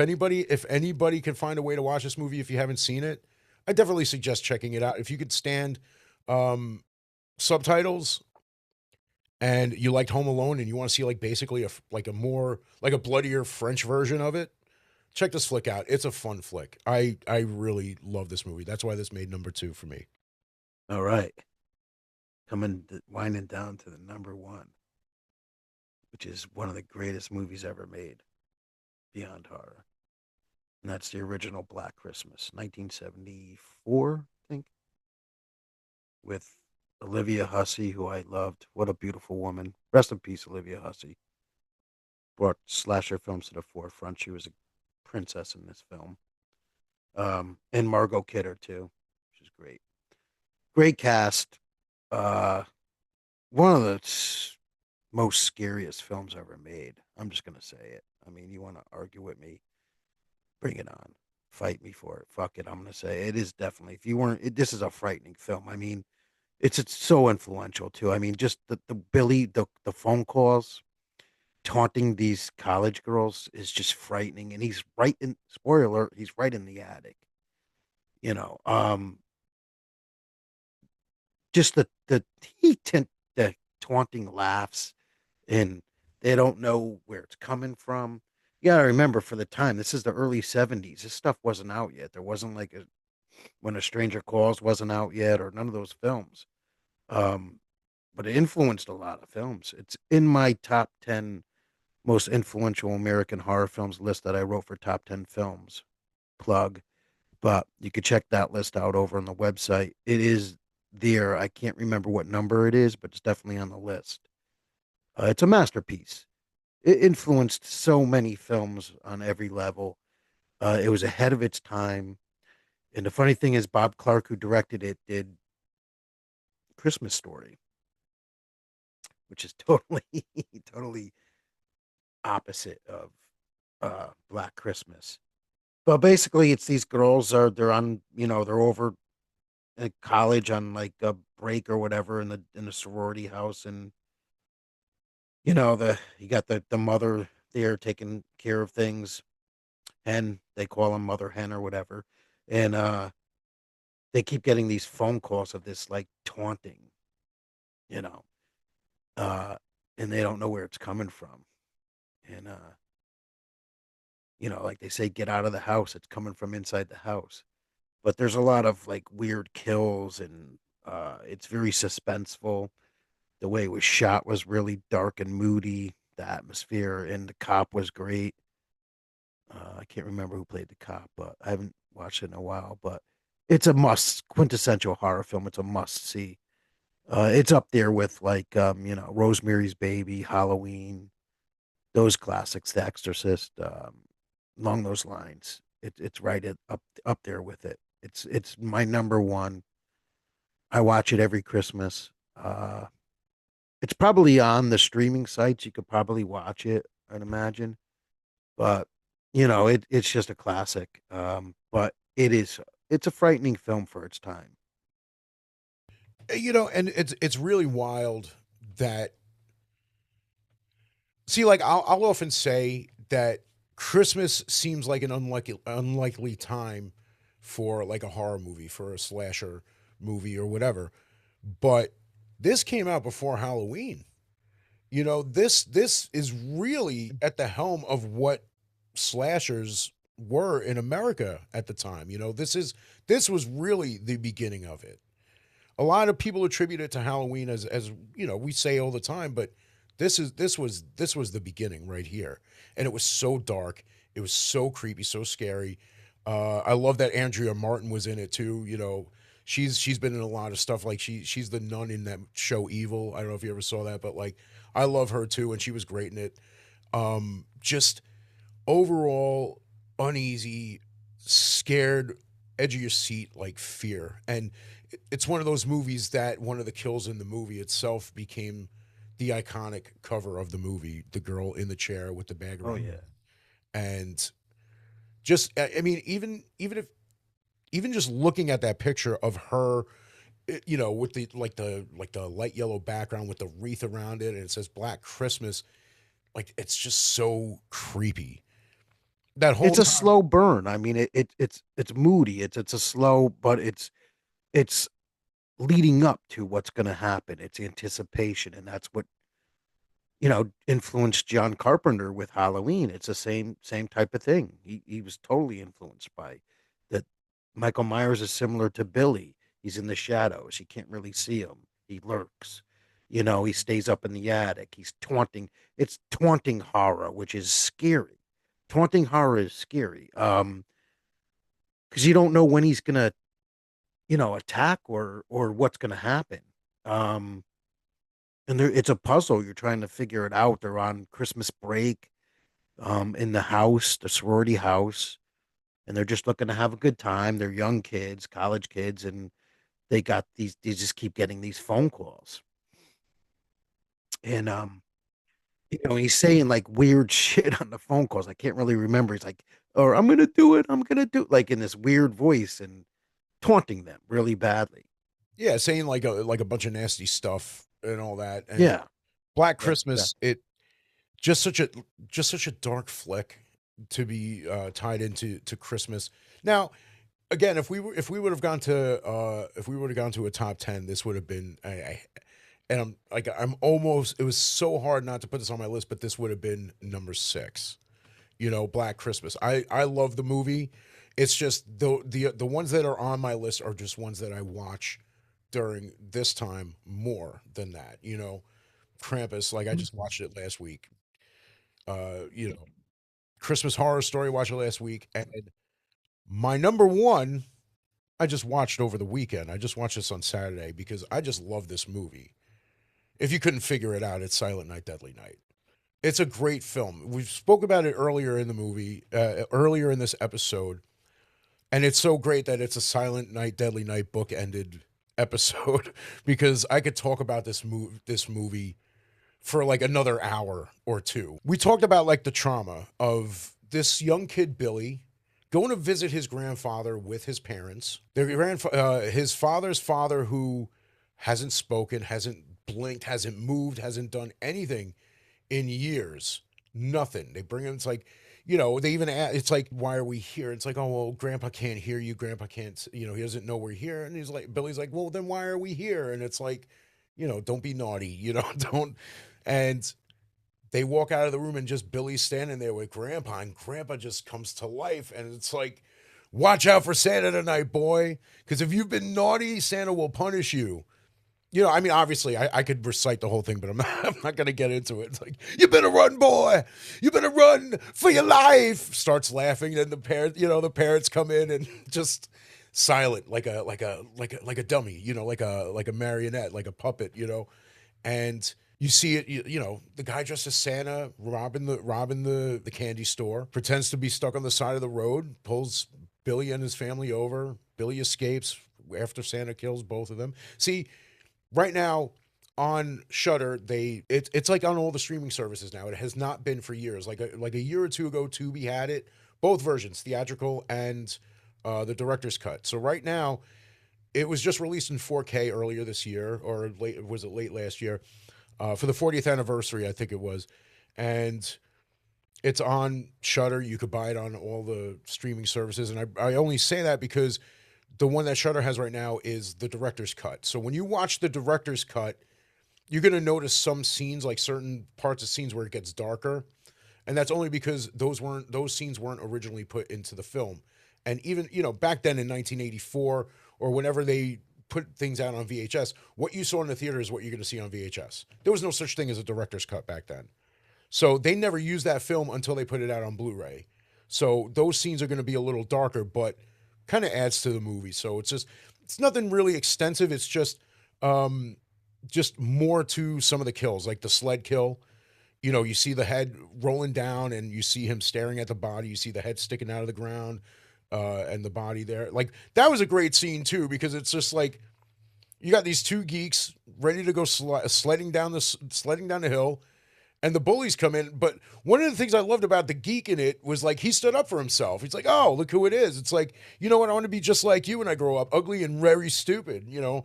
anybody can find a way to watch this movie if you haven't seen it, I definitely suggest checking it out. If you could stand um subtitles and you liked Home Alone and you want to see like basically like a more like a bloodier French version of it, check this flick out. It's a fun flick. I really love this movie. That's why this made number 2 for me. All right. Winding down to the number one, which is one of the greatest movies ever made, beyond horror. And that's the original Black Christmas, 1974, I think, with Olivia Hussey, who I loved. What a beautiful woman. Rest in peace, Olivia Hussey. Brought slasher films to the forefront. She was a princess in this film. And Margot Kidder, too, which is great. Great cast. Uh, One of the most scariest films ever made. I'm just going to say it. I mean, you want to argue with me? Bring it on. Fight me for it. Fuck it. I'm going to say it is definitely. If you weren't, this is a frightening film. I mean, it's so influential too. I mean, just the Billy the phone calls taunting these college girls is just frightening. And he's right in spoiler alert. He's right in the attic. You know, just the taunting laughs, and they don't know where it's coming from. You gotta remember, for the time, this is the early '70s. This stuff wasn't out yet. There wasn't like When a Stranger Calls wasn't out yet, or none of those films. Um, but it influenced a lot of films. It's in my top 10 most influential American horror films list that I wrote for top 10 films. Plug. But you could check that list out over on the website. It is there. I can't remember what number it is, but it's definitely on the list. It's a masterpiece. It influenced so many films on every level. It was ahead of its time. And the funny thing is, Bob Clark, who directed it, did Christmas Story, which is totally, totally opposite of Black Christmas. But basically, it's these girls are they're on they're over at college on like a break or whatever in the sorority house, and the you got the mother there taking care of things, and they call him Mother Hen or whatever, and they keep getting these phone calls of this like taunting, you know, uh, and they don't know where it's coming from, and like they say, get out of the house. It's coming from inside the house. But there's a lot of like weird kills, and it's very suspenseful. The way it was shot was really dark and moody. The atmosphere and the cop was great. I can't remember who played the cop, but I haven't watched it in a while. But it's a must, quintessential horror film. It's a must see. It's up there with like Rosemary's Baby, Halloween, those classics, The Exorcist, along those lines. It's right up there with it. It's my number one. I watch it every Christmas. It's probably on the streaming sites. You could probably watch it, I'd imagine. But it's just a classic. But it's a frightening film for its time. And it's really wild that see, like I'll often say that Christmas seems like an unlikely time for like a horror movie, for a slasher movie or whatever. But this came out before Halloween. This is really at the helm of what slashers were in America at the time. This was really the beginning of it. A lot of people attribute it to Halloween as we say all the time, but this was the beginning right here, and it was so dark, it was so creepy, so scary. I love that Andrea Martin was in it too. She's been in a lot of stuff. Like she's the nun in that show Evil. I don't know if you ever saw that, but like I love her too, and she was great in it. Just overall uneasy, scared, edge of your seat, like fear. And it's one of those movies that one of the kills in the movie itself became the iconic cover of the movie, the girl in the chair with the bag Oh around her yeah. head. And just I mean, even just looking at that picture of her, with the light yellow background with the wreath around it, and it says Black Christmas, like it's just so creepy. That whole It's a time. slow burn. I mean, it's moody. It's a slow, but it's leading up to what's going to happen. It's anticipation, and that's what influenced John Carpenter with Halloween. It's the same type of thing. He was totally influenced by that. Michael Myers is similar to Billy. He's in the shadows. You can't really see him. He lurks. He stays up in the attic. He's taunting. It's taunting horror, which is scary. Taunting horror is scary. Because you don't know when he's gonna, attack or what's gonna happen. Um, and it's a puzzle. You're trying to figure it out. They're on Christmas break, in the house, the sorority house, and they're just looking to have a good time. They're young kids, college kids, and they just keep getting these phone calls. And he's saying like weird shit on the phone calls. I can't really remember. He's like, or I'm gonna do it, I'm gonna do it, like in this weird voice and taunting them really badly. Yeah, saying like a bunch of nasty stuff and all that. And Yeah. Black Yeah, Christmas, exactly. it just such a dark flick to be tied into Christmas. Now, again, if we would have gone to if we would have gone to a top 10, this would have been and I'm like I'm almost, it was so hard not to put this on my list, but this would have been number 6. Black Christmas. I love the movie. It's just the ones that are on my list are just ones that I watch during this time more than that. You know, Krampus, like I just watched it last week. You know, Christmas Horror Story, watched it last week, and my number one, I just watched over the weekend. I just watched this on Saturday because I just love this movie. If you couldn't figure it out, it's Silent Night, Deadly Night. It's a great film. We spoke about it earlier in the movie, earlier in this episode, and it's so great that it's a Silent Night, Deadly Night book-ended episode because I could talk about this movie for like another hour or two. We talked about like the trauma of this young kid Billy going to visit his grandfather with his parents. His father's father, who hasn't spoken, hasn't blinked, hasn't moved, hasn't done anything in years. Nothing. They bring him. It's like, you know, they even ask, it's like, why are we here? It's like, oh well, Grandpa can't hear you. Grandpa can't. You know, he doesn't know we're here. And he's like, Billy's like, well, then why are we here? And it's like, you know, don't be naughty. You know, don't. And they walk out of the room and just Billy's standing there with Grandpa, and Grandpa just comes to life. And it's like, watch out for Santa tonight, boy. Because if you've been naughty, Santa will punish you. You know, I mean, obviously, I could recite the whole thing, but I'm not going to get into it. It's like, you better run, boy. You better run for your life. Starts laughing, and the parents come in and just silent, like a dummy, you know, like a marionette, like a puppet, you know, and you see it, you know, the guy dressed as Santa robbing the candy store, pretends to be stuck on the side of the road, pulls Billy and his family over. Billy escapes after Santa kills both of them. See, right now on Shudder, it's like on all the streaming services now. It has not been for years. Like a year or two ago, Tubi had it, both versions, theatrical and the director's cut. So right now, it was just released in 4K earlier this year, or was it late last year? For the 40th anniversary, I think it was, and it's on Shudder. You could buy it on all the streaming services, and I only say that because the one that Shudder has right now is the director's cut. So when you watch the director's cut, you're going to notice some scenes, like certain parts of scenes where it gets darker, and that's only because those scenes weren't originally put into the film. And even, you know, back then in 1984 or whenever they put things out on VHS, what you saw in the theater is what you're going to see on VHS. There was no such thing as a director's cut back then. So they never used that film until they put it out on Blu-ray. So those scenes are going to be a little darker, but kind of adds to the movie. So it's nothing really extensive. It's just more to some of the kills, like the sled kill. You know, you see the head rolling down and you see him staring at the body. You see the head sticking out of the ground, and the body there. Like, that was a great scene too, because it's just like, you got these two geeks ready to go sledding down the hill, and the bullies come in. But one of the things I loved about the geek in it was, like, he stood up for himself. He's like, oh, look who it is. It's like, you know what? I want to be just like you when I grow up, ugly and very stupid. You know,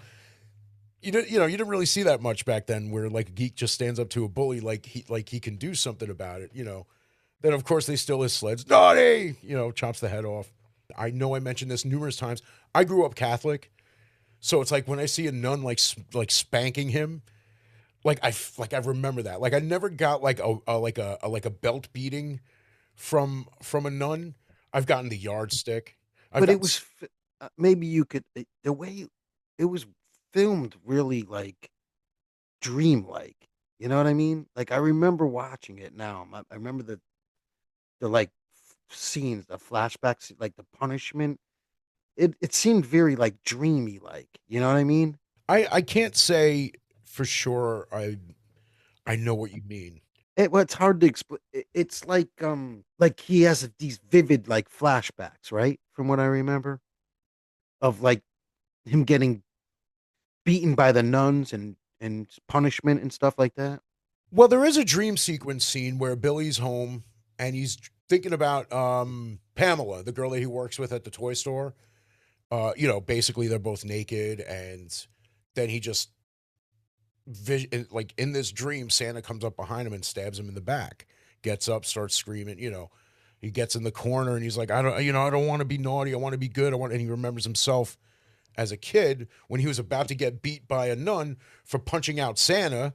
you didn't really see that much back then, where like a geek just stands up to a bully like he can do something about it. You know, then of course they steal his sleds. Naughty, you know, chops the head off. I know I mentioned this numerous times. I grew up Catholic, so it's like when I see a nun like spanking him, like I remember that. Like, I never got like a belt beating from a nun. I've gotten the yardstick. I've But got it was maybe you could the way it was filmed really like dreamlike. You know what I mean? Like I remember watching it now. I remember the like scenes, the flashbacks, like the punishment. It seemed very like dreamy, like you know what I mean? I can't say for sure. I know what you mean. Well, it's hard to explain. It's like he has these vivid like flashbacks, right? From what I remember of like him getting beaten by the nuns and punishment and stuff like that. Well, there is a dream sequence scene where Billy's home and he's thinking about Pamela, the girl that he works with at the toy store. You know, basically they're both naked, and then he just like in this dream, Santa comes up behind him and stabs him in the back. Gets up, starts screaming. You know, he gets in the corner and he's like, I don't want to be naughty. I want to be good. And he remembers himself as a kid when he was about to get beat by a nun for punching out Santa.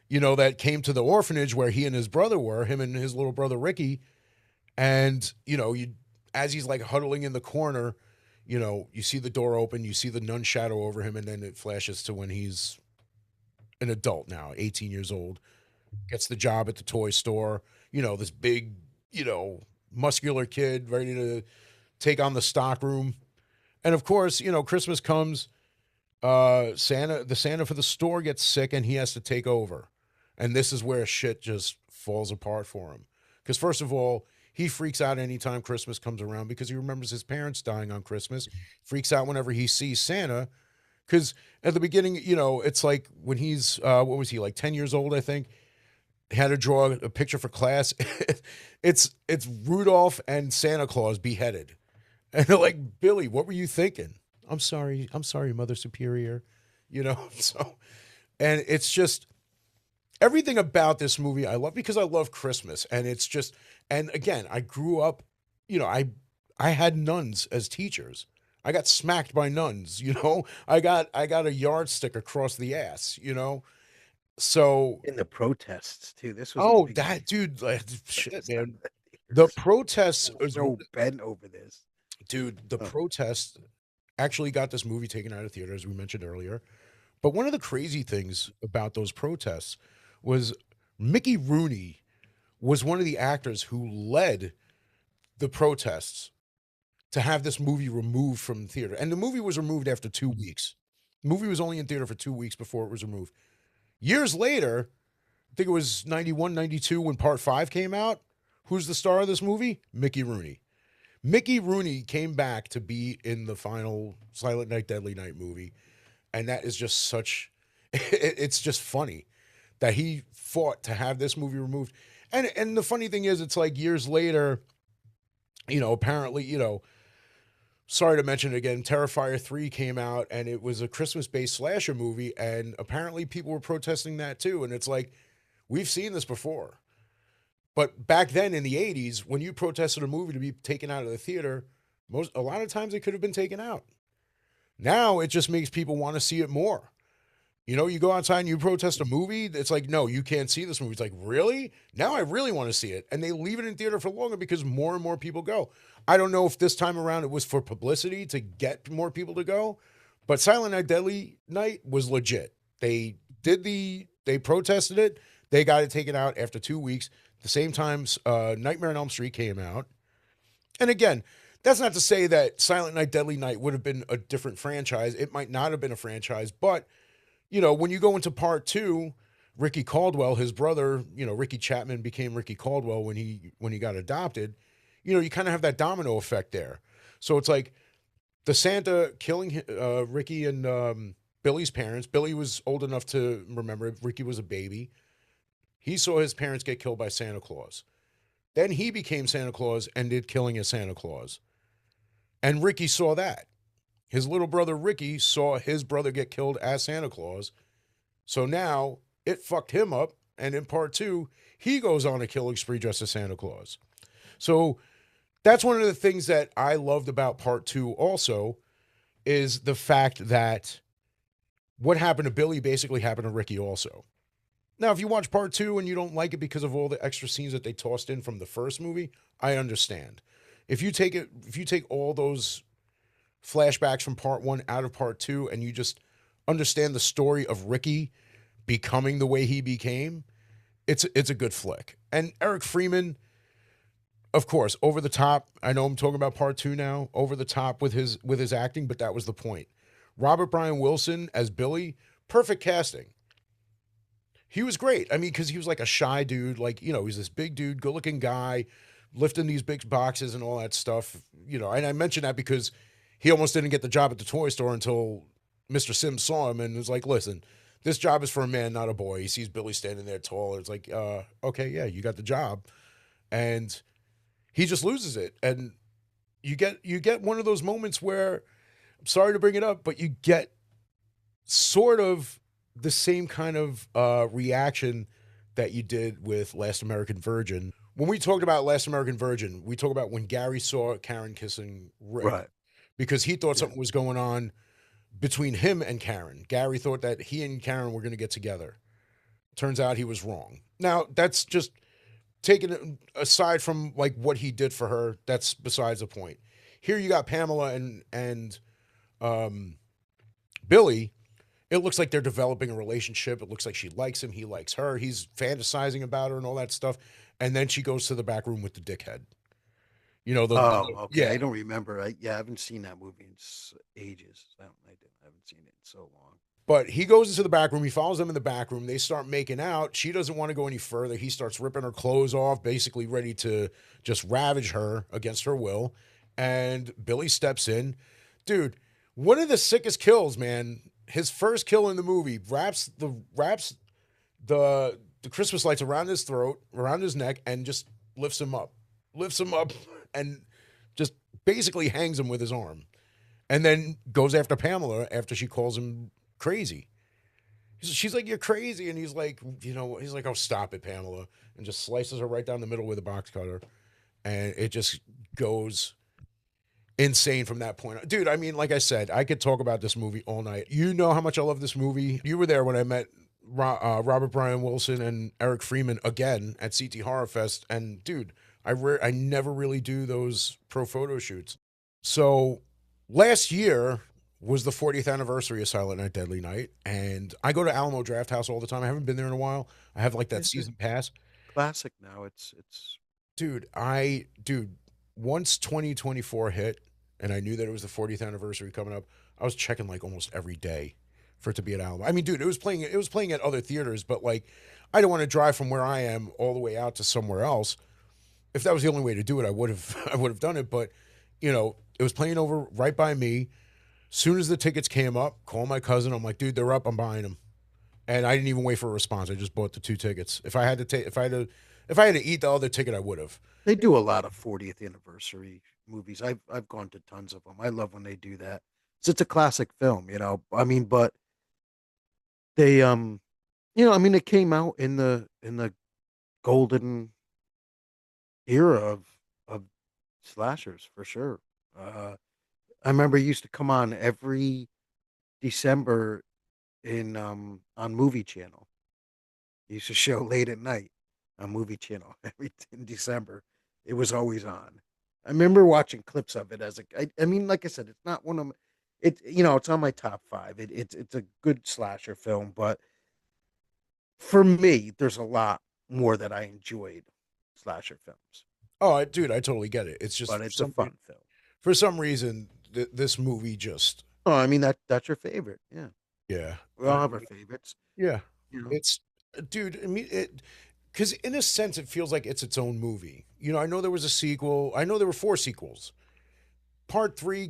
You know, that came to the orphanage where he and his brother were, him and his little brother Ricky. And you know, as he's like huddling in the corner, You know, you see the door open, you see the nun shadow over him, and then it flashes to when he's an adult now, 18 years old, gets the job at the toy store. You know, this big, you know, muscular kid ready to take on the stock room. And of course, you know, Christmas comes, the Santa for the store gets sick and he has to take over. And this is where shit just falls apart for him. Because first of all, he freaks out anytime Christmas comes around because he remembers his parents dying on Christmas. Freaks out whenever he sees Santa. Because at the beginning, you know, it's like when he's what was he, like 10 years old, I think, had to draw a picture for class. It's Rudolph and Santa Claus beheaded. And they're like, Billy, what were you thinking? I'm sorry, Mother Superior. You know, so and it's just everything about this movie I love because I love Christmas. And it's just and again, I grew up, you know, I had nuns as teachers. I got smacked by nuns, you know. I got a yardstick across the ass, you know. So In the protests too. This was a oh big that issue. dude like, shit, Outside man. of the The theaters. protests People is so bent over this. dude, the Oh, protests actually got this movie taken out of theaters, as we mentioned earlier. But one of the crazy things about those protests was Mickey Rooney was one of the actors who led the protests to have this movie removed from the theater. And the movie was removed after 2 weeks. The movie was only in theater for 2 weeks before it was removed. Years later, I think it was 91, 92 when part five came out. Who's the star of this movie? Mickey Rooney. Mickey Rooney came back to be in the final Silent Night, Deadly Night movie. And that is just such, it's just funny that he fought to have this movie removed. And the funny thing is, it's like years later, you know, apparently, you know, sorry to mention it again, Terrifier 3 came out and it was a Christmas based slasher movie. And apparently people were protesting that too. And it's like, we've seen this before. But back then in the 80s, when you protested a movie to be taken out of the theater, a lot of times it could have been taken out. Now it just makes people want to see it more. You know, you go outside and you protest a movie, it's like, no, you can't see this movie. It's like, really? Now I really want to see it. And they leave it in theater for longer because more and more people go. I don't know if this time around it was for publicity to get more people to go, but Silent Night Deadly Night was legit. They protested it. They got it taken out after 2 weeks. The same time Nightmare on Elm Street came out. And again, that's not to say that Silent Night Deadly Night would have been a different franchise. It might not have been a franchise, but you know, when you go into part two, Ricky Caldwell, his brother, you know, Ricky Chapman became Ricky Caldwell when he got adopted. You know, you kind of have that domino effect there. So it's like the Santa killing Ricky and Billy's parents. Billy was old enough to remember. Ricky was a baby. He saw his parents get killed by Santa Claus. Then he became Santa Claus and did killing as Santa Claus. And Ricky saw that. His little brother Ricky saw his brother get killed as Santa Claus. So now it fucked him up. And in part two, he goes on a killing spree dressed as Santa Claus. So that's one of the things that I loved about part two also is the fact that what happened to Billy basically happened to Ricky also. Now, if you watch part two and you don't like it because of all the extra scenes that they tossed in from the first movie, I understand. If you take all those flashbacks from part one out of part two and you just understand the story of Ricky becoming the way he became, it's a good flick. And Eric Freeman, of course, over the top. I know I'm talking about part two now, over the top with his acting, but that was the point. Robert Brian Wilson as Billy, perfect casting. He was great. I mean, because he was like a shy dude, like, you know, he's this big dude, good looking guy, lifting these big boxes and all that stuff. You know, and I mention that because he almost didn't get the job at the toy store until Mr. Sims saw him and was like, listen, this job is for a man, not a boy. He sees Billy standing there tall. It's like, okay, yeah, you got the job. And he just loses it. And you get one of those moments where, I'm sorry to bring it up, but you get sort of the same kind of reaction that you did with Last American Virgin. When we talked about Last American Virgin, we talk about when Gary saw Karen kissing Rick right. because he thought Yeah. something was going on between him and Karen. Gary thought that he and Karen were going to get together. Turns out he was wrong. Now, that's just taken aside from like what he did for her, that's besides the point. Here you got Pamela and um, Billy. It looks like they're developing a relationship. It looks like she likes him. He likes her. He's fantasizing about her and all that stuff. And then she goes to the back room with the dickhead. You know, Oh, okay. yeah. I don't remember. I haven't seen that movie in ages. I haven't seen it in so long. But he goes into the back room. He follows them in the back room. They start making out. She doesn't want to go any further. He starts ripping her clothes off, basically ready to just ravage her against her will. And Billy steps in. Dude, one of the sickest kills, man. His first kill in the movie wraps the Christmas lights around his throat, around his neck, and just lifts him up, and just basically hangs him with his arm, and then goes after Pamela after she calls him crazy. She's like, "You're crazy," and he's like, he's like, "Oh, stop it, Pamela," and just slices her right down the middle with a box cutter, and it just goes insane from that point on. Dude, I mean, like I said, I could talk about this movie all night. You know how much I love this movie. You were there when I met Robert Brian Wilson and Eric Freeman again at CT Horror Fest. And dude, I never really do those pro photo shoots. So last year was the 40th anniversary of Silent Night Deadly Night, and I go to Alamo Draft House all the time. I haven't been there in a while. I have like that It's a season pass. classic now. It's Dude, once 2024 hit and I knew that it was the 40th anniversary coming up, I was checking like almost every day for it to be at Alamo. I mean, dude, it was playing at other theaters, but like I don't want to drive from where I am all the way out to somewhere else. If that was the only way to do it, I would have I would have done it, but it was playing over right by me. Soon as the tickets came up, call my cousin. I'm like, dude, they're up. I'm buying them. And I didn't even wait for a response. I just bought the two tickets. If I had to eat the other ticket, I would have. they do a lot of 40th anniversary movies. I've gone to tons of them. I love when they do that. It's a classic film, you know. I mean, but they I mean, it came out in the golden era of slashers for sure. Uh, I remember it used to come on every December in on Movie Channel. It used to show late at night on Movie Channel every in December. It was always on. I remember watching clips of it as I mean, like I said, it's not one of my, it it's on my top five. It's a good slasher film, but for me, there's a lot more that I enjoyed slasher films. Oh, dude, I totally get it. It's just But it's a fun film. for some reason this movie just Oh, I mean that's your favorite. Yeah, yeah. we all have our favorites. Yeah. You know, It's dude, I mean it cuz in a sense it feels like it's its own movie. I know there was a sequel. I know there were four sequels. Part 3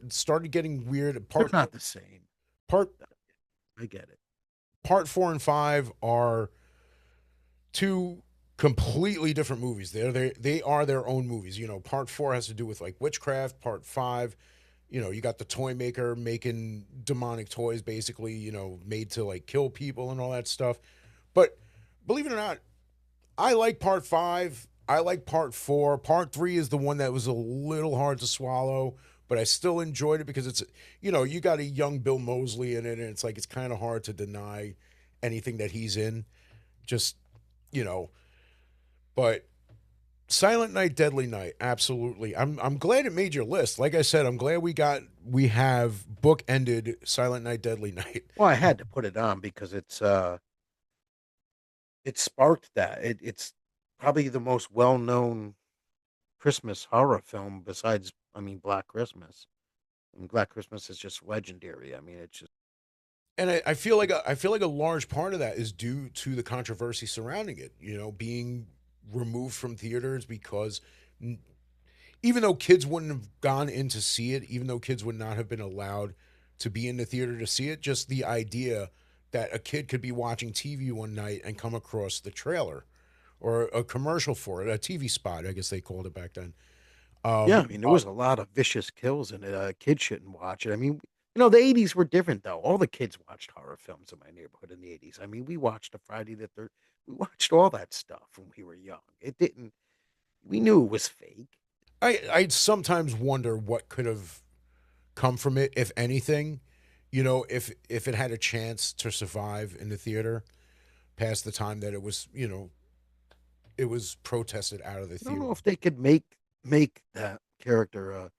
started getting weird. they're not the same. Part I get it. part 4 and 5 are two completely different movies. They are their own movies. Part 4 has to do with like witchcraft. Part 5, you got the toy maker making demonic toys, basically, made to like kill people and all that stuff. But believe it or not, I like part 5. I like part 4. Part 3 is the one that was a little hard to swallow, but I still enjoyed it because you got a young Bill Moseley in it, and it's like it's kind of hard to deny anything that he's in. Just, you know, but Silent Night, Deadly Night, absolutely. I'm glad it made your list. Like I said, I'm glad we have bookended Silent Night, Deadly Night. Well, I had to put it on because it sparked that. It's probably the most well known Christmas horror film besides, I mean, Black Christmas. I mean, Black Christmas is just legendary. I mean, it's just And I feel like a large part of that is due to the controversy surrounding it, being removed from theaters because even though kids wouldn't have gone in to see it, even though kids would not have been allowed to be in the theater to see it, just the idea that a kid could be watching TV one night and come across the trailer or a commercial for it, a TV spot, I guess they called it back then. yeah. Um, I mean, there was a lot of vicious kills in it. Kids shouldn't watch it. I mean, the '80s were different though. All the kids watched horror films in my neighborhood in the '80s. I mean, we watched a Friday the Third. We watched all that stuff when we were young. It didn't. We knew it was fake. I sometimes wonder what could have come from it, if anything. If it had a chance to survive in the theater past the time that it was protested out of the I don't theater. know if they could make that character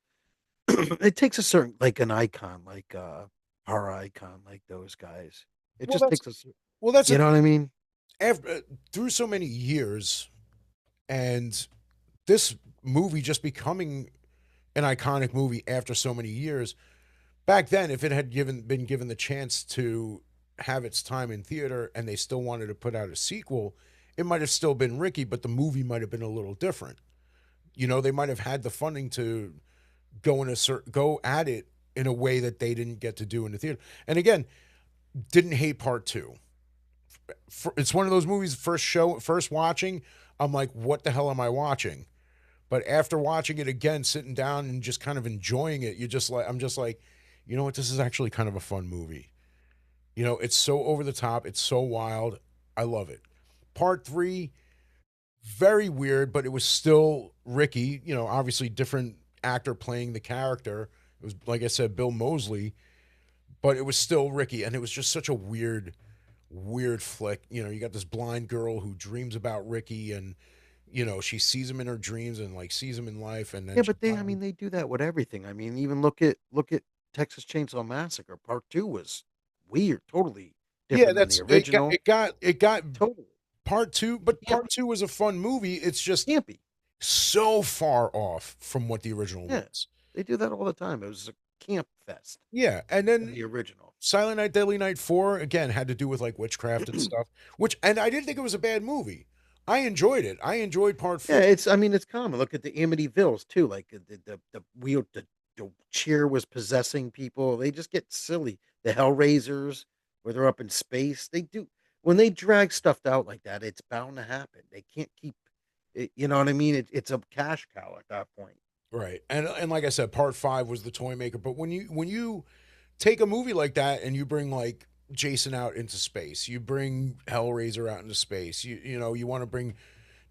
it takes a certain like an icon, like horror icon, like those guys. It Well, just that's takes a, well, that's a you know what I mean? after through so many years, and this movie just becoming an iconic movie after so many years. Back then, if it had been given the chance to have its time in theater and they still wanted to put out a sequel, it might have still been Ricky, but the movie might have been a little different. You know, they might have had the funding to go at it in a way that they didn't get to do in the theater. And again, didn't hate part two. It's one of those movies. First watching, I'm like, what the hell am I watching? But after watching it again, sitting down and just kind of enjoying it, I'm just like, you know what? This is actually kind of a fun movie. You know, it's so over the top, it's so wild. I love it. Part three, very weird, but it was still Ricky. You know, obviously different actor playing the character. It was like I said, Bill Moseley, but it was still Ricky, and it was just such a weird flick. You know, you got this blind girl who dreams about Ricky, and you know she sees him in her dreams and like sees him in life, and then Yeah, she but they, I finally. mean, they do that with everything. I mean, even look at Texas Chainsaw Massacre. Part two was weird, totally Yeah, different than the that's original. it got Totally part two, but part campy, two was a fun movie. It's just campy. so far off from what the original Yeah, was. they do that all the time. It was a camp fest Yeah, and in then the original. Silent Night, Deadly Night 4 again had to do with like witchcraft and stuff, which and I didn't think it was a bad movie. I enjoyed it. I enjoyed part Yeah, 4. it's. I mean, it's common. Look at the Amityvilles too. Like the wheel, the chair was possessing people. They just get silly. The Hellraisers, where they're up in space, they do when they drag stuff out like that. It's bound to happen. They can't keep. It, you know what I mean? It's a cash cow at that point. Right. And like I said, part 5 was the toy maker, but when you take a movie like that and you bring like Jason out into space, you bring Hellraiser out into space. You know, you want to bring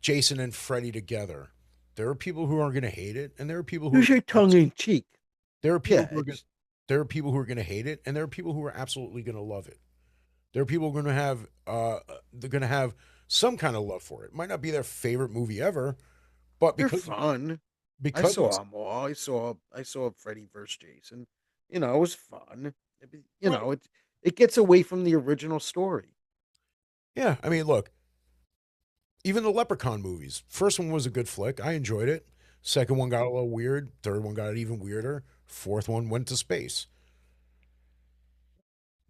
Jason and Freddy together. There are people who are going to hate it and there are people who are Use your tongue in cheek. there are people Yeah, who are going it's there are people who are going to hate it and there are people who are absolutely going to love it. There are people who are going to have they're going to have some kind of love for it. It might not be their favorite movie ever, but they're fun. I because saw it's them all. I saw Freddy versus Jason. You know, it was fun. You right. know, it gets away from the original story. Yeah, I mean, look, even the Leprechaun movies. First one was a good flick. I enjoyed it. Second one got a little weird. Third one got even weirder. Fourth one went to space.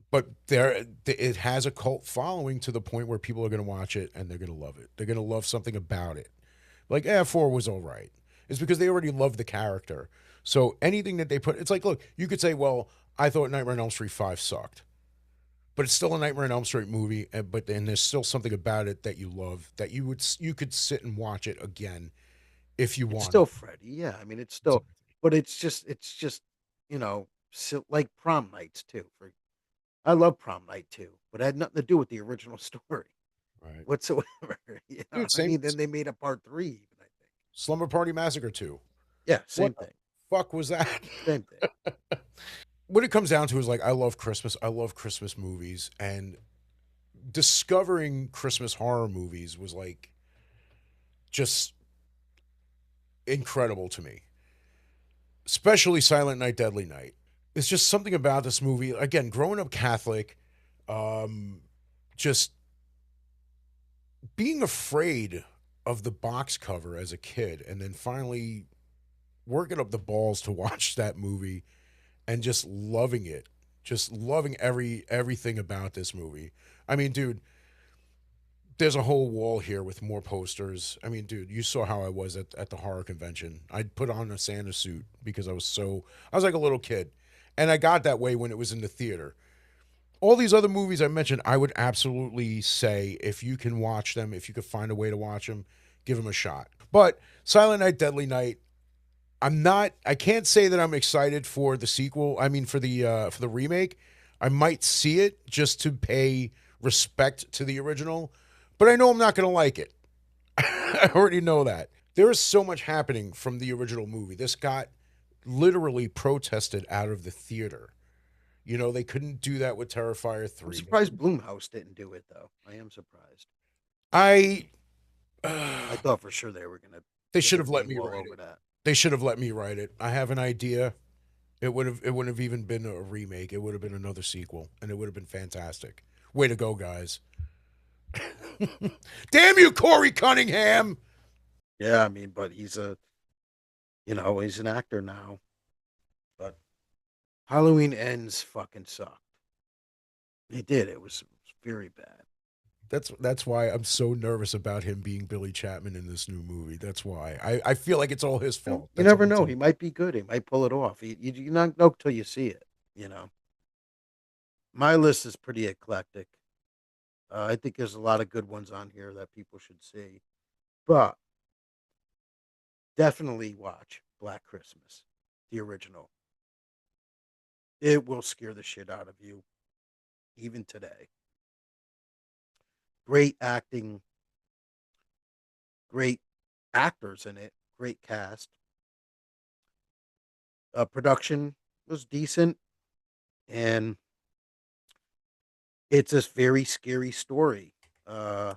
But it has a cult following to the point where people are going to watch it and they're going to love it. They're going to love something about it. Like, 4 was all right. It's because they already love the character. So anything that they put, it's like, look, you could say, well, I thought Nightmare on Elm Street 5 sucked. But it's still a Nightmare on Elm Street movie, but then there's still something about it that you love that you could sit and watch it again if you It's wanted. still Freddy, yeah. I mean, it's still, but it's just, you know, like prom nights too. For I love prom night too, but it had nothing to do with the original story Right. whatsoever. You know, Dude, I same mean, then they made a part three, even I think. Slumber Party Massacre 2. Yeah, What same the thing, fuck was that? same thing. What it comes down to is like I love Christmas. I love Christmas movies and discovering Christmas horror movies was like just incredible to me. Especially Silent Night Deadly Night. It's just something about this movie. Again, growing up Catholic, um just being afraid of the box cover as a kid and then finally working up the balls to watch that movie and just loving it. Just loving everything about this movie. I mean, dude, there's a whole wall here with more posters. I mean, dude, you saw how I was at the horror convention. I'd put on a Santa suit because I was like a little kid. And I got that way when it was in the theater. All these other movies I mentioned, I would absolutely say if you can watch them, if you could find a way to watch them, give them a shot. But Silent Night, Deadly Night, I can't say that I'm excited for the sequel. I mean for the remake. I might see it just to pay respect to the original, but I know I'm not going to like it. I already know that. There is so much happening from the original movie. This got literally protested out of the theater. You know, they couldn't do that with Terrifier I'm 3. surprised Bloomhouse didn't do it though. I am surprised. I I thought for sure they were gonna they get should their have let name me all write over it. that. They should have let me write it. I have an idea. It wouldn't have even been a remake. It would have been another sequel, and it would have been fantastic. Way to go, guys! Damn you, Corey Cunningham! Yeah, I mean, but he's an actor now. But Halloween Ends fucking sucked. It did. It was very bad. That's why I'm so nervous about him being Billy Chapman in this new movie. That's why I feel like it's all his fault. You That's all never it's know. He all. might be good. He might pull it off. You not know till you see it. You know, my list is pretty eclectic. I think there's a lot of good ones on here that people should see, but definitely watch Black Christmas, the original. It will scare the shit out of you, even today. Great acting, great actors in it, great cast. Production was decent, and it's a very scary story. Uh,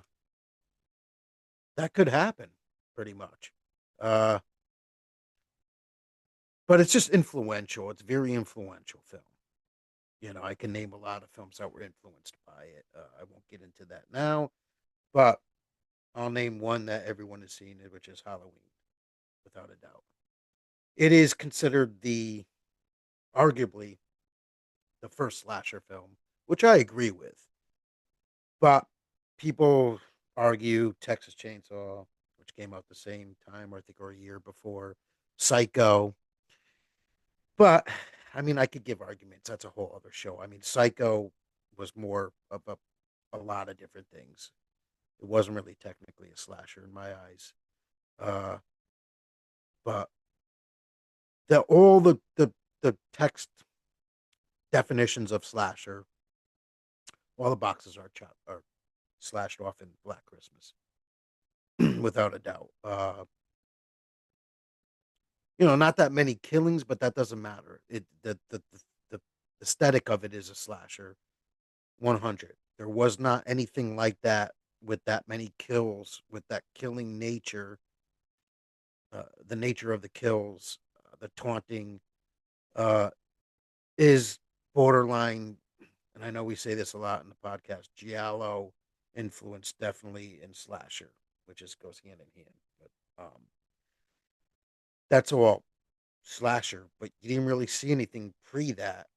that could happen, pretty much. Uh, but it's just influential. It's a very influential film. I can name a lot of films that were influenced by it. I won't get into that now, but I'll name one that everyone has seen, which is Halloween, without a doubt. It is considered arguably, the first slasher film, which I agree with. But people argue Texas Chainsaw, which came out the same time, or I think, or a year before, Psycho. But I mean, I could give arguments. That's a whole other show. I mean, Psycho was more of a lot of different things. It wasn't really technically a slasher in my eyes. Uh, but all the text definitions of slasher, all the boxes are slashed off in Black Christmas, without a doubt. Not that many killings, but that doesn't matter. The aesthetic of it is a slasher. 100. There was not anything like that with that many kills, with that killing nature, the nature of the kills, the taunting, uh, is borderline. And I know we say this a lot in the podcast. Giallo influence definitely in slasher, which just goes hand in hand. But that's all slasher. But you didn't really see anything pre that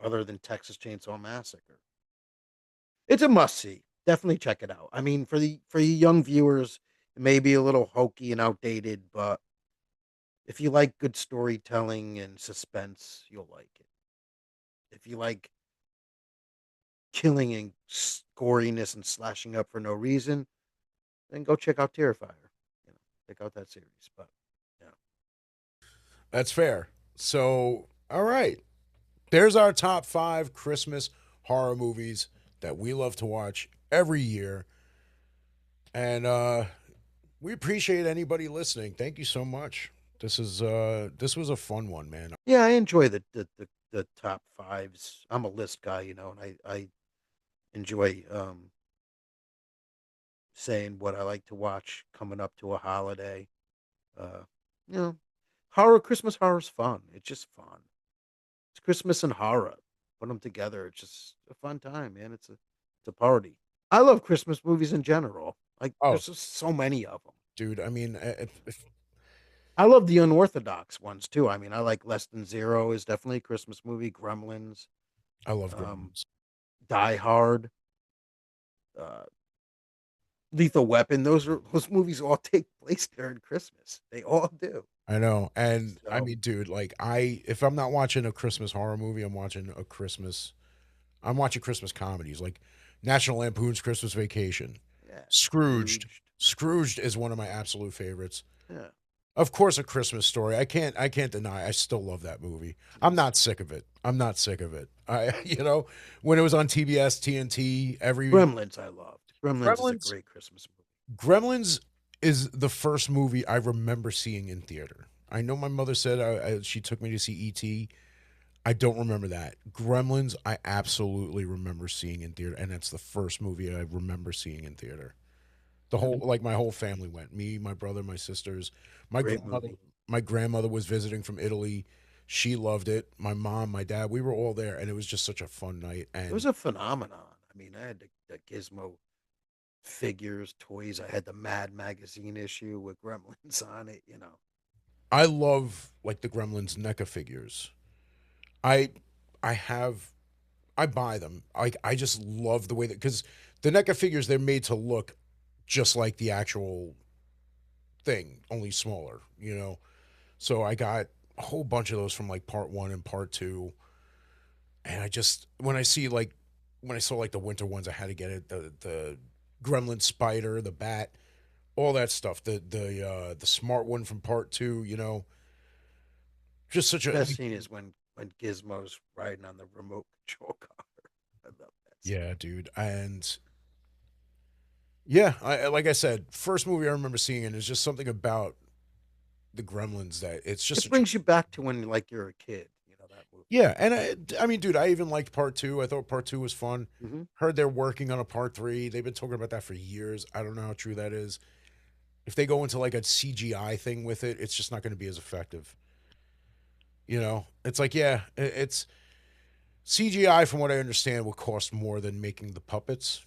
other than Texas Chainsaw Massacre. It's a must see. Definitely check it out. I mean, for the young viewers, it may be a little hokey and outdated, but if you like good storytelling and suspense, you'll like it. If you like killing and goriness and slashing up for no reason, then go check out Terrifier. Check out that series. But yeah, That's fair. So, all right, there's our top 5 Christmas horror movies that we love to watch every year, and we appreciate anybody listening. Thank you so much. This was a fun one, man. yeah, I enjoy the top fives. I'm a list guy, and I enjoy saying what I like to watch coming up to a holiday. Uh, you know, Christmas horror is fun. It's just fun. It's Christmas and horror. Put them together. It's just a fun time, man. It's a party. I love Christmas movies in general. Like, Oh, there's just so many of them. dude, I mean, I love the unorthodox ones too. I mean, I like Less Than Zero is definitely a Christmas movie. Gremlins, I love um, Gremlins. Die Hard, uh, Lethal Weapon. Those movies all take place during Christmas. They all do. I know, and I So mean, dude, like if I'm not watching a Christmas horror movie, I'm watching Christmas comedies like National Lampoon's Christmas Vacation, yeah, Scrooged. Scrooged. Scrooged is one of my absolute favorites. Yeah, Of course, A Christmas Story. I can't deny. I still love that movie. I'm yeah. not sick of it. I'm not sick of it. I when it was on TBS, TNT, every Gremlins. I loved. Gremlins is a Gremlins. great Christmas movie. Gremlins is the first movie I remember seeing in theater. I know my mother said she took me to see E.T. I don't remember that. Gremlins, I absolutely remember seeing in theater, and that's the first movie I remember seeing in theater. The Yeah, whole like my whole family went. Me, my brother, my sisters, my great grandmother. movie. My grandmother was visiting from Italy, She loved it. My mom, my dad, we were all there, and it was just such a fun night. It was And a phenomenon. I mean, I had the Gizmo figures, toys. I had the Mad magazine issue with Gremlins on it. You know, I love like the Gremlins NECA figures. I I have I buy them. I just love the way that, because the NECA figures, they're made to look just like the actual thing, only smaller. So I got a whole bunch of those from like part one and part two, and I just when I saw like the winter ones, I had to get it. The Gremlin spider, the bat, all that stuff. The smart one from part two. Just such a best scene is when Gizmo's riding on the remote control car. I love that scene. yeah, dude. And yeah, I like I said, first movie I remember seeing it is just something about the Gremlins that it's just It such. brings you back to when like you're a kid. You know that movie. Yeah, and I mean, dude, I even liked part two. I thought part two was fun. Hmm. Heard they're working on a part three. They've been talking about that for years. I don't know how true that is. If they go into like a CGI thing with it, it's just not going to be as effective. It's like, yeah, it's CGI. From what I understand, will cost more than making the puppets.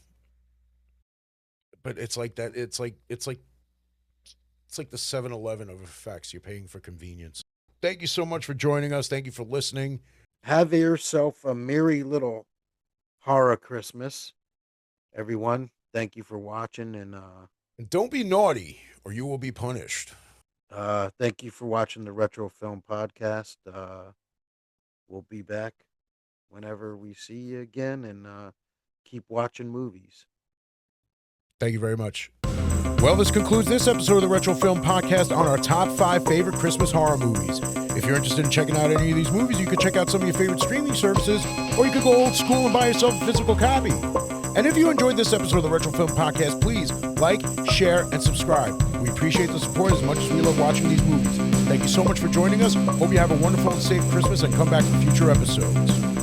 But it's like that. It's like the 7-Eleven of effects. You're paying for convenience. Thank you so much for joining us. Thank you for listening. Have yourself a merry little horror Christmas, everyone. Thank you for watching, and And don't be naughty or you will be punished. thank you for watching the Retro Film Podcast. We'll be back whenever we see you again, and keep watching movies. Thank you very much. Well, this concludes this episode of the Retro Film Podcast on our top 5 favorite Christmas horror movies. If you're interested in checking out any of these movies, you can check out some of your favorite streaming services, or you could go old school and buy yourself a physical copy. And if you enjoyed this episode of the Retro Film Podcast, please like, share, and subscribe. We appreciate the support as much as we love watching these movies. Thank you so much for joining us. Hope you have a wonderful and safe Christmas and come back for future episodes.